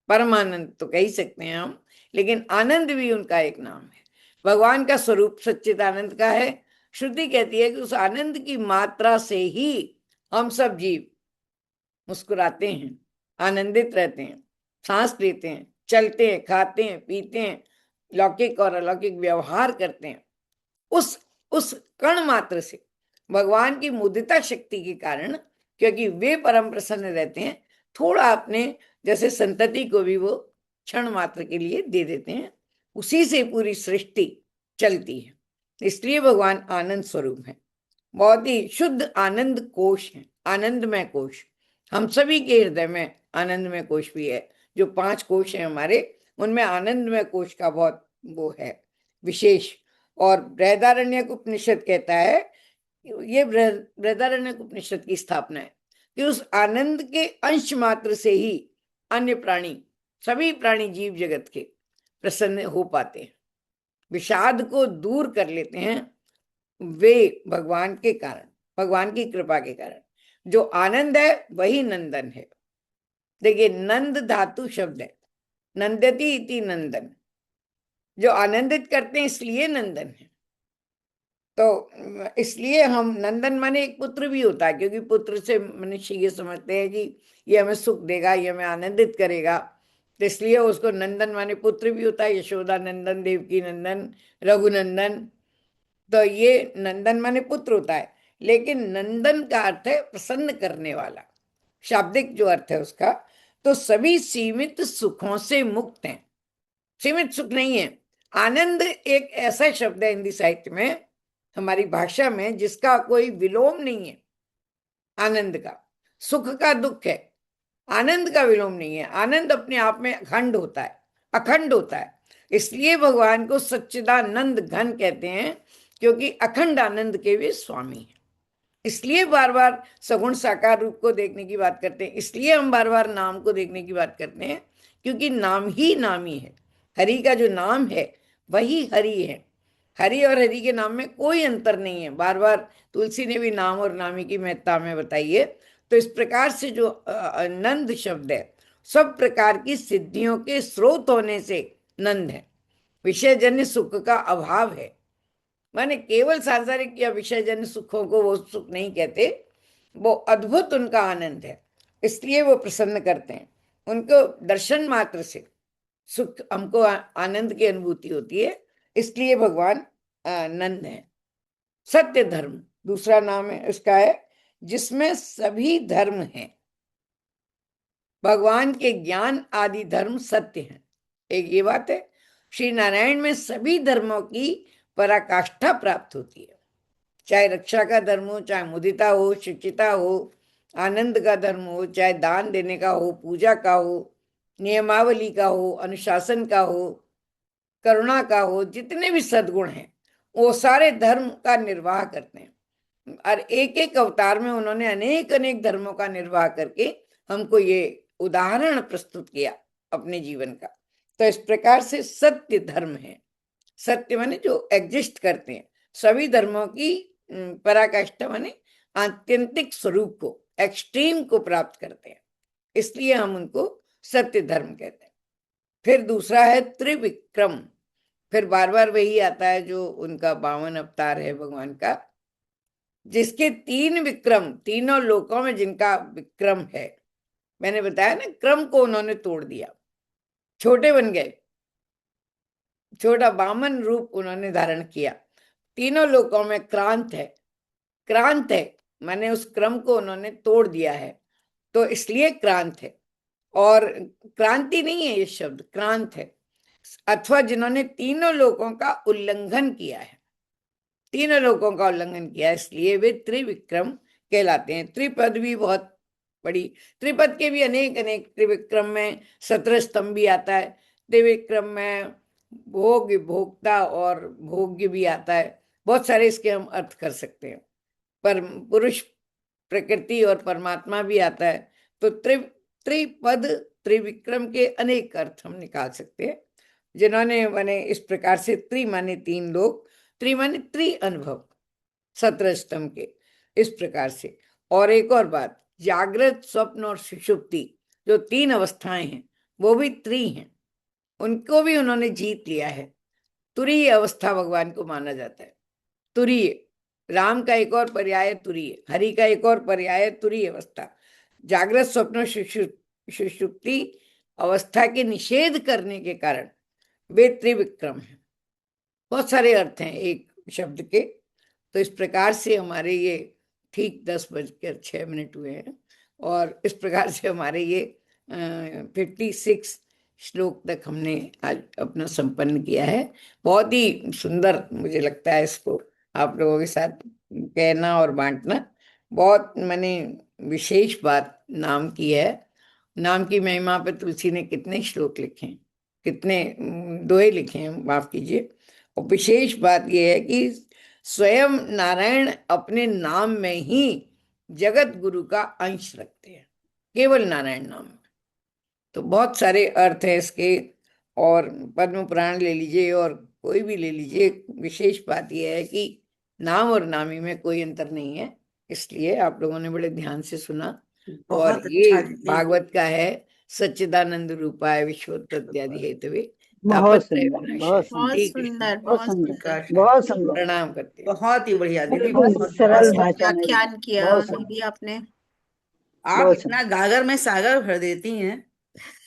परमानंद तो कह ही सकते हैं हम, लेकिन आनंद भी उनका एक नाम है। भगवान का स्वरूप सच्चित आनंद का है। श्रुति कहती है कि उस आनंद की मात्रा से ही हम सब जीव मुस्कुराते हैं, आनंदित रहते हैं, सांस लेते हैं, चलते हैं, खाते हैं, पीते हैं, लौकिक और अलौकिक व्यवहार करते हैं। उस कण मात्र से भगवान की मुदिता शक्ति के कारण, क्योंकि वे परम प्रसन्न रहते हैं, थोड़ा अपने जैसे संतति को भी वो क्षण मात्र के लिए दे देते हैं, उसी से पूरी सृष्टि चलती है। इसलिए भगवान आनंद स्वरूप है, बहुत ही शुद्ध आनंद कोश है, आनंदमय कोश। हम सभी के हृदय में आनंदमय कोश भी है। जो 5 कोश हैं हमारे, उनमें आनंदमय कोश का बहुत वो है विशेष। और बृहदारण्यक उपनिषद कहता है, ये बृहदारण्यक उपनिषद की स्थापना है कि उस आनंद के अंश मात्र से ही अन्य प्राणी, सभी प्राणी जीव जगत के प्रसन्न हो पाते हैं, विषाद को दूर कर लेते हैं, वे भगवान के कारण, भगवान की कृपा के कारण। जो आनंद है वही नंदन है। देखिए, नंद धातु शब्द है, नंदती इति नंदन, जो आनंदित करते हैं इसलिए नंदन है। तो इसलिए हम नंदन माने एक पुत्र भी होता है, क्योंकि पुत्र से मनुष्य ये समझते हैं कि ये हमें सुख देगा, ये हमें आनंदित करेगा, तो इसलिए उसको नंदन माने पुत्र भी होता है। यशोदा नंदन, देवकी नंदन, रघुनंदन, तो ये नंदन माने पुत्र होता है। लेकिन नंदन का अर्थ है प्रसन्न करने वाला, शाब्दिक जो अर्थ है उसका। तो सभी सीमित सुखों से मुक्त हैं, सीमित सुख नहीं है। आनंद एक ऐसा शब्द है हिंदी साहित्य में, हमारी भाषा में, जिसका कोई विलोम नहीं है। आनंद का, सुख का दुख है, आनंद का विलोम नहीं है। आनंद अपने आप में अखंड होता है, अखंड होता है। इसलिए भगवान को सच्चिदानंद घन कहते हैं, क्योंकि अखंड आनंद के वे स्वामी हैं। इसलिए बार बार सगुण साकार रूप को देखने की बात करते हैं, इसलिए हम बार बार नाम को देखने की बात करते हैं, क्योंकि नाम ही नामी है। हरि का जो नाम है वही हरि है। हरि और हरि के नाम में कोई अंतर नहीं है। बार बार तुलसी ने भी नाम और नामी की महत्ता में बताई है। तो इस प्रकार से जो नंद शब्द है, सब प्रकार की सिद्धियों के स्रोत होने से नंद है। विषयजन्य सुख का अभाव है, माने केवल सांसारिक या विषयजन्य सुखों को वो सुख नहीं कहते, वो अद्भुत उनका आनंद है। इसलिए वो प्रसन्न करते हैं, उनको दर्शन मात्र से सुख, हमको आनंद की अनुभूति होती है। इसलिए भगवान नंद है। सत्य धर्म दूसरा नाम है उसका है, जिसमें सभी धर्म हैं। भगवान के ज्ञान आदि धर्म सत्य हैं। एक ये बात है, श्री नारायण में सभी धर्मों की पराकाष्ठा प्राप्त होती है। चाहे रक्षा का धर्म हो, चाहे मुदिता हो, शुचिता हो, आनंद का धर्म हो, चाहे दान देने का हो, पूजा का हो, नियमावली का हो, अनुशासन का हो, करुणा का हो, जितने भी सद्गुण हैं वो सारे धर्म का निर्वाह करते हैं। और एक एक अवतार में उन्होंने अनेक अनेक धर्मों का निर्वाह करके हमको ये उदाहरण प्रस्तुत किया अपने जीवन का। तो इस प्रकार से सत्य धर्म है। सत्य माने जो एग्जिस्ट करते हैं, सभी धर्मों की पराकाष्ठा माने आत्यंतिक स्वरूप को, एक्सट्रीम को प्राप्त करते हैं, इसलिए हम उनको सत्य धर्म कहते हैं। फिर दूसरा है त्रिविक्रम। फिर बार बार वही आता है जो उनका 52 अवतार है भगवान का, जिसके 3 विक्रम, तीनों लोकों में जिनका विक्रम है। मैंने बताया ना, क्रम को उन्होंने तोड़ दिया, छोटे बन गए, छोटा 52 रूप उन्होंने धारण किया। तीनों लोकों में क्रांत है, क्रांत है माने उस क्रम को उन्होंने तोड़ दिया है, तो इसलिए क्रांत है। और क्रांति नहीं है ये शब्द, क्रांत है। अथवा जिन्होंने तीनों लोकों का उल्लंघन किया है, तीनों लोकों का उल्लंघन किया, इसलिए वे त्रिविक्रम कहलाते हैं। त्रिपद भी बहुत पढ़ी। त्रिपद के भी अनेक अनेक, त्रिविक्रम में 17 स्तंभ भी आता है, त्रिविक्रम में भोग, भोक्ता और भोग्य भी आता है। बहुत सारे इसके हम अर्थ कर सकते हैं। पर पुरुष, प्रकृति और परमात्मा भी आता है। तो त्रिपद, त्रिविक्रम के अनेक अर्थ हम निकाल सकते हैं। जिन्होंने माने इस प्रकार से, त्रि माने 3 लोग, त्रि माने त्रि अनुभव 17 स्तंभ के, इस प्रकार से। और एक और बात, जागृत, स्वप्न और सुषुप्ति जो 3 अवस्थाएं हैं वो भी त्रि हैं, उनको भी उन्होंने जीत लिया है। तुरीय अवस्था भगवान को माना जाता है। तुरीय, राम का एक और पर्याय तुरीय, हरि का एक और पर्याय तुरीय अवस्था। जागृत, स्वप्न, सुषुप्ति अवस्था के निषेध करने के कारण वे त्रिविक्रम है। बहुत सारे अर्थ हैं एक शब्द के। तो इस प्रकार से हमारे ये ठीक 10:06 हुए हैं, और इस प्रकार से हमारे ये 56 श्लोक तक हमने आज अपना संपन्न किया है। बहुत ही सुंदर मुझे लगता है इसको आप लोगों के साथ कहना और बांटना। बहुत मैंने विशेष बात नाम की है। नाम की महिमा पे तुलसी ने कितने श्लोक लिखे हैं, कितने दोहे लिखे हैं, माफ कीजिए। और विशेष बात यह है कि स्वयं नारायण अपने नाम में ही जगत गुरु का अंश रखते हैं, केवल नारायण नाम में। तो बहुत सारे अर्थ हैं इसके। और पद्म पुराण ले लीजिए और कोई भी ले लीजिए, विशेष बात यह है कि नाम और नामी में कोई अंतर नहीं है। इसलिए आप लोगों ने बड़े ध्यान से सुना। और ये भागवत का है, सच्चिदानंद रूपाय विश्वोत्पत्त्यादि हेतवे बहुत सुंदर, तापत्रय बहुत विनाशाय। सुंदर, ठीक बहुत है, सुंदर, बहुत सुंदर, प्रणाम करते हैं। बहुत ही बढ़िया दीदी, बिल्कुल बहुत सरल बहुत भाषा में, व्याख्यान किया बहुत सुंदर, दीदी आपने। आप बहुत इतना गागर में सागर भर देती हैं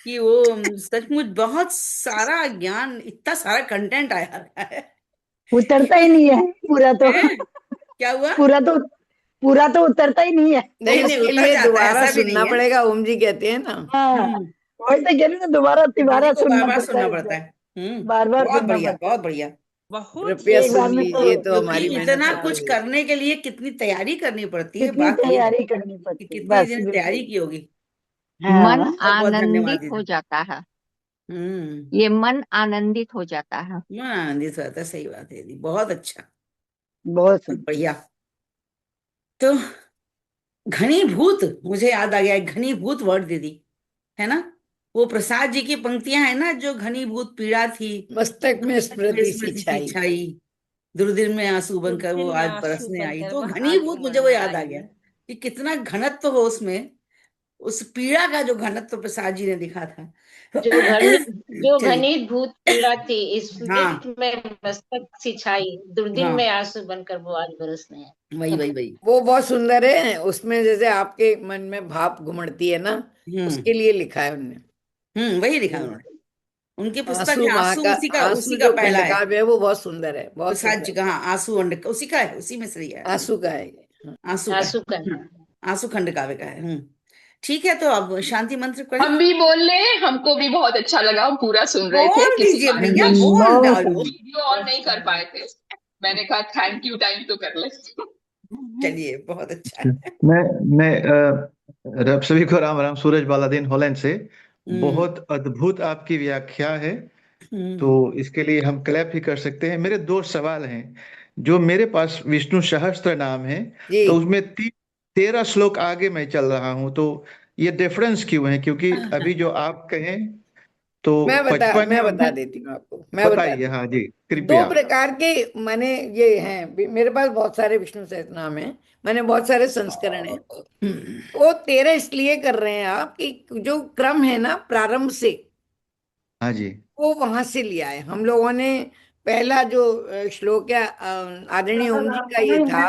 कि वो सचमुच बहुत सारा ज्ञान, इतना सारा कंटेंट आया रहा है। उतरता ही नहीं है पूरा तो। हैं? क्या हुआ? पूरा तो उतरता ही नहीं है। नहीं, नहीं, उसके उतर लिए जाता है, दोबारा ऐसा भी सुनना नहीं है। पड़ेगा, ओम जी कहते हैं ना। हाँ, वही तो कह रही हूँ, दोबारा तिबारा दीदी को बार सुनना बार पड़ता सुनना है पड़ता इसको। है। बार बार बहुत सुनना बढ़िया, पड़ता बहुत बढ़िया। कृपया एक बार सुन में तो लीजिए, तो क्योंकि हमारी मेहनत इतना सफल कुछ हो करने के लिए कितनी तैयारी करनी पड़ती है। कितनी बात ये है तैयारी करनी कि पड़ती है, कितनी बस दिन तैयारी बिल्कुल। की होगी। हाँ, मन बहुत बहुत धन्यवाद आनंदित हो दीदी। जाता है, हम्म, ये मन आनंदित हो जाता है। मन आनंदित होता है, सही बात है दीदी, बहुत अच्छा, बहुत बहुत सुंदर। बढ़िया। तो घनीभूत, मुझे याद आ गया, एक घनीभूत वर्ड दीदी, है ना? वो प्रसाद जी की पंक्तियां है ना, जो घनीभूत पीड़ा थी, मस्तक में स्मृति सी स्मृति की छाई। छाई, दुर्दिन में आंसू बनकर वो दुर्दिन में आज आंसू बरसने आई। बनकर तो वह आज घनीभूत मुझे वो उमड़ने याद आ आई। गया कि कितना घनत्व हो उसमें, उस पीड़ा का जो घनत्व प्रसाद जी ने दिखा था। जो चलिए, घनीभूत पीड़ा थी, हाँ स्मृति में मस्तक सिछाई, दुर्दिन हाँ, में आंसू बनकर वो आज बरसने आई। वही वही वही। वो बहुत सुंदर है। उसमें जैसे आपके मन में भाप घुमड़ती है ना, उसके लिए लिखा है उनने। वही लिखा उन्होंने। उनकी पुस्तक आंसू है वहां आंसू, का, उसी आंसू का जो पहला है। खंडकाव्य है वो बहुत सुंदर है, बहुत प्रसाद जी सुंदर। का, हाँ, आंसू अंड उसी का है, उसी में से लिया है। आंसू का है ये। हाँ। आंसू का है। आंसू का है। आंसू खंड काव्य का है। ठीक है, तो अब शांति मंत्र करें। हम भी बोल ले, हमको भी बहुत अच्छा लगा, हम पूरा सुन रहे थे, बोल किसी दीजिए कारण भैया, वश बोल बहुत डालो। सुंदर। वीडियो ऑन नहीं कर पाए थे। मैंने कहा थैंक यू, टाइम तो कर ले। चलिए, बहुत अच्छा है। मैं सभी को राम राम। सूरज बालादीन हॉलैंड से। हम्म बहुत अद्भुत आपकी व्याख्या है, तो हम्म इसके लिए हम क्लैप भी कर सकते हैं। मेरे 2 सवाल हैं। जो मेरे पास विष्णु सहस्त्र नाम है, जी, तो उसमें 13 श्लोक आगे मैं चल रहा हूं, तो ये डिफरेंस क्यों है? क्योंकि अभी जो आप कहें तो 55 है, मैं और बता देती हूँ आपको, मैं बता बताइए। देती हाँ जी, हूँ। 2 कृपया। प्रकार के माने ये हैं। मेरे पास बहुत सारे विष्णु सहस्त्रनाम हैं, मैंने बहुत सारे संस्करण हैं। वो 13 इसलिए कर रहे हैं आप कि जो क्रम है ना प्रारंभ से, हाँ जी। वो वहां से लिया है हम लोगों ने। पहला जो श्लोक है, आदरणीय ओम जी का ये था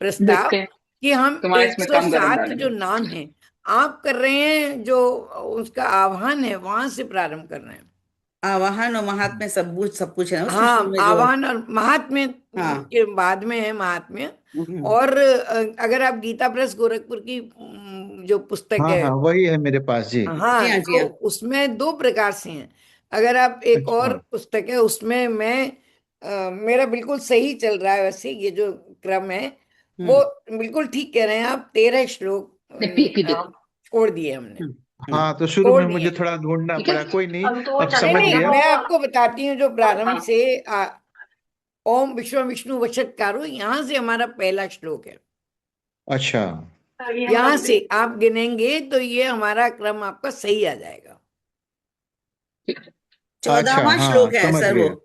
प्रस्ताव देखते हैं, कि हम तुम्हारे इसमें कम गर्म 107 डालेंगे। जो नाम है आप कर रहे हैं, जो उसका आह्वान है वहां से प्रारंभ कर रहे हैं। आवाहन और महात्म्य सब कुछ है उस विषय हाँ, में जो। आह्वान और महात्म्य हाँ। के बाद में है महात्म्य। हम्म, और अगर आप गीता प्रेस गोरखपुर की जो पुस्तक हाँ है, हाँ, वही है मेरे पास जी। जी हाँ, हाँ, जी तो हाँ। उसमें 2 प्रकार से हैं। अगर आप एक अच्छा। और पुस्तक है उसमें मेरा बिल्कुल सही चल रहा है। वैसे ये जो क्रम है वो हम्म बिल्कुल ठीक कह रहे हैं आप। 13 श्लोक पी के दो। छोड़ दिए हमने। हाँ, तो शुरू छोड़ में दिए। मुझे थोड़ा ढूंढना ठीक है, पड़ा, कोई नहीं, अब तो अब नहीं समझ नहीं, गया। मैं आपको बताती हूँ जो प्रारंभ हाँ। से ओम विश्व विष्णु वशत्कारो, यहाँ से हमारा पहला श्लोक है। अच्छा, यहाँ से आप गिनेंगे तो ये हमारा क्रम आपका सही आ जाएगा। अच्छा, 14वां हाँ श्लोक है समझ सर, वो गया। जी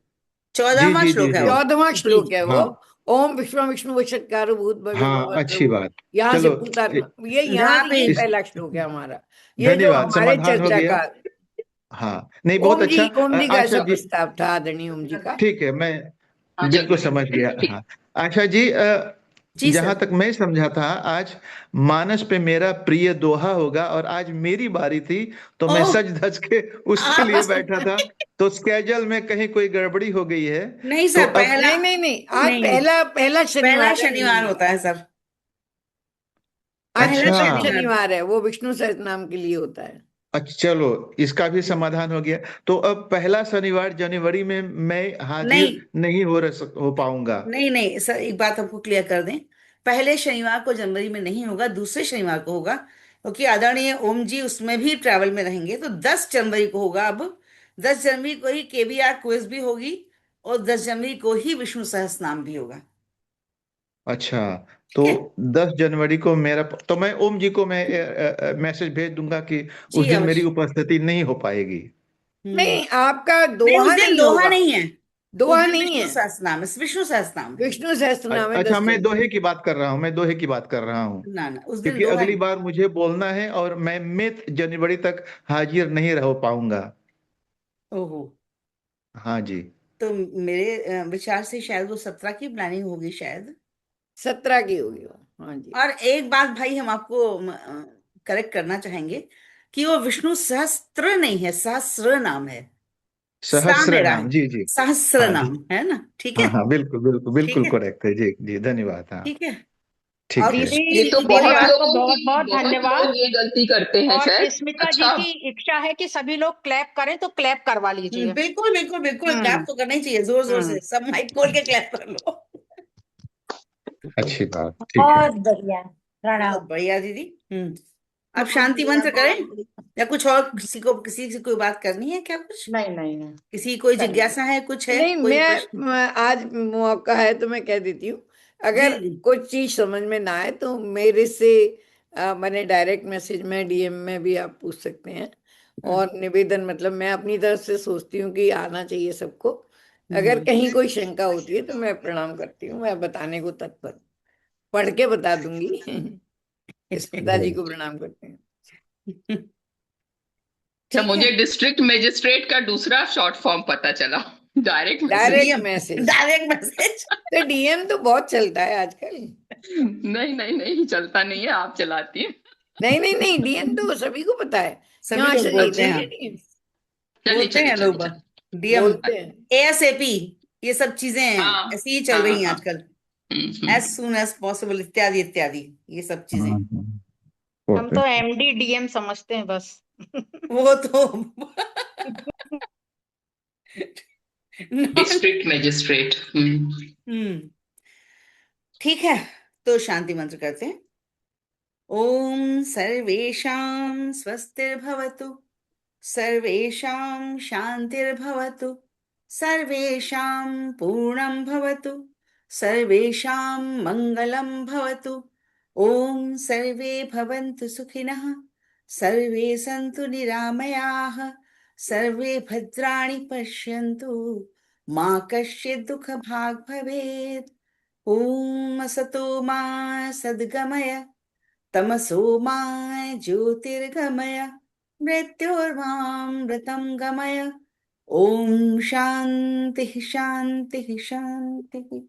14वां जी जी श्लोक है जी। वो। 14वां जी श्लोक है वो। हाँ ओम विश्व विष्णु वशत्कारो भूत भव्य हाँ, भगवत अच्छी प्रभु, बात। यहाँ से चलो, भूतात्मा, ये यहाँ जहाँ से पे ये इस पहला श्लोक है हमारा, ये जो धन्यवाद, हमारे समाधान हो चर्चा गया। का। हाँ, नहीं, बहुत अच्छा। ओम जी का आशा ऐसा जी, प्रस्ताव था आदरणीय ओम जी का। ठीक है, मैं हाँ बिल्कुल जरूर समझ गया। ठीक। हाँ, आशा जी, जी जहां सर। तक मैं समझा था, आज मानस पे मेरा प्रिय दोहा होगा और आज मेरी बारी थी, तो मैं ओह सज धज के उसके लिए बैठा था। तो स्केजल में कहीं कोई गड़बड़ी हो गई है, नहीं तो सर, अब पहला नहीं नहीं नहीं, आज नहीं, पहला पहला पहला शनिवार है शनिवार महीने होता का। है सर, आज पहला अच्छा, प्रथम शनिवार। शनिवार है, वो विष्णु सहस्त्र नाम के लिए होता है। अच्छा, चलो, इसका भी समाधान हो गया। तो अब पहला शनिवार जनवरी में मैं नहीं हाजिर नहीं हो पाऊंगा। नहीं नहीं सर, एक बात हमको क्लियर कर दें, पहले शनिवार को जनवरी में नहीं होगा, दूसरे शनिवार को होगा, क्योंकि आदरणीय ओम जी उसमें भी ट्रैवल में रहेंगे, तो 10 जनवरी को होगा अब। 10 जनवरी को ही केबीआर क्विज भी होगी, और 10 जनवरी को ही विष्णु सहस्त्र नाम भी होगा। अच्छा, तो ठीक है। 10 जनवरी को मेरा, तो मैं ओम जी को मैं मैसेज भेज दूंगा कि उस जी दिन मेरी अवश्य। उपस्थिति नहीं हो पाएगी। नहीं, आपका नहीं, उस दोहा दिन नहीं दोहा होगा। नहीं है, उस दोहा दिन नहीं विष्णु है, सहस्त्र नाम है, विष्णु सहस्त्र नाम है। विष्णु सहस्त्र नाम है अच्छा, 10 मैं जनवरी दोहे की बात कर रहा हूँ, मैं दोहे की बात कर रहा हूँ, ना ना, उस दिन क्योंकि दोहा अगली नहीं। बार मुझे बोलना है और मैं मिड जनवरी तक हाजिर नहीं रह पाऊंगा। ओहो। हाँ जी। तो मेरे विचार से शायद वो 17 की प्लानिंग होगी शायद। 17 की होगी वो। हाँ जी। और एक बात भाई हम आपको करेक्ट करना चाहेंगे कि वो विष्णु सहस्त्र नहीं है, सहस्र नाम है। सा सहस्र मेरा है, नाम, जी जी। सहस्र हाँ जी, नाम है ना, ठीक है। हाँ हाँ, बिल्कुल बिल्कुल ठीक बिल्कुल है। करेक्ट है जी जी, धन्यवाद। हाँ, ठीक है। ठीक और है। दीदी ये तो दीदी बहुत आपको लोगों बहुत की, बहुत बहुत धन्यवाद। लोग ये गलती करते हैं और शायद। स्मिता जी अच्छा, की इच्छा है कि सभी लोग क्लैप करें, तो क्लैप करवा लीजिए। बिल्कुल बिल्कुल बिल्कुल, हम्म क्लैप तो करना ही चाहिए, जोर जोर हम्म से सब माइक खोल के क्लैप कर लो। अच्छी बात, ठीक है। बहुत बढ़िया, बहुत प्रणाम। बढ़िया दीदी। अब शांति मंत्र करें, या कुछ और, किसी से कोई बात करनी है क्या, कुछ नहीं नहीं नहीं, किसी कोई करिए। जिज्ञासा है, कुछ है नहीं, कोई प्रश्न? मैं आज मौका है तो मैं कह देती हूँ, जी अगर जी। कुछ चीज समझ में ना आए तो मेरे से मैंने डायरेक्ट मैसेज में डीएम में भी आप पूछ सकते हैं। और निवेदन, मतलब मैं अपनी तरफ से सोचती हूँ कि आना चाहिए सबको। अगर कहीं कोई शंका होती है तो मैं प्रणाम करती हूँ, मैं बताने को तत्पर, पढ़ के बता दूंगी। स्मिता जी को प्रणाम करते हैं। अच्छा, ठीक है। मुझे डिस्ट्रिक्ट मजिस्ट्रेट का दूसरा शॉर्ट फॉर्म पता चला, direct message. Direct DM, message, direct message. तो डीएम तो बहुत चलता है आजकल। नहीं नहीं नहीं, चलता नहीं है, आप चलाती हैं। नहीं नहीं नहीं, डीएम तो सभी को पता है। सभी यहाँ लोग आशा जी बोलते नहीं हैं, है डीएम, चलिए बोलते चलिए हैं चलिए लोग, चलिए। डीएम, बोलते हैं। एएसएपी, ये सब चीजें हाँ ऐसी ही चल हाँ रही हैं हाँ। आजकल, एज हम्म। सून एज पॉसिबल इत्यादि इत्यादि, ये सब चीजें। हम तो एमडी डीएम समझते हैं बस। वो तो नॉन। District magistrate. ठीक है, तो शांति मंत्र करते हैं। ओम सर्वेषां स्वस्तिर्भवतु, सर्वेषां शान्तिर्भवतु, सर्वेषां पूर्णं भवतु, सर्वेषां मङ्गलं भवतु। ॐ सर्वे भवन्तु सुखिनः, सर्वे सन्तु निरामयाः, सर्वे भद्राणि पश्यन्तु, मा कश्चित् दुःखभाग् भवेत्। ॐ असतो मा सद्गमय, तमसो मा ज्योतिर्गमय, मृत्योर्मामृतं गमय। ओम शांति शांति शांति।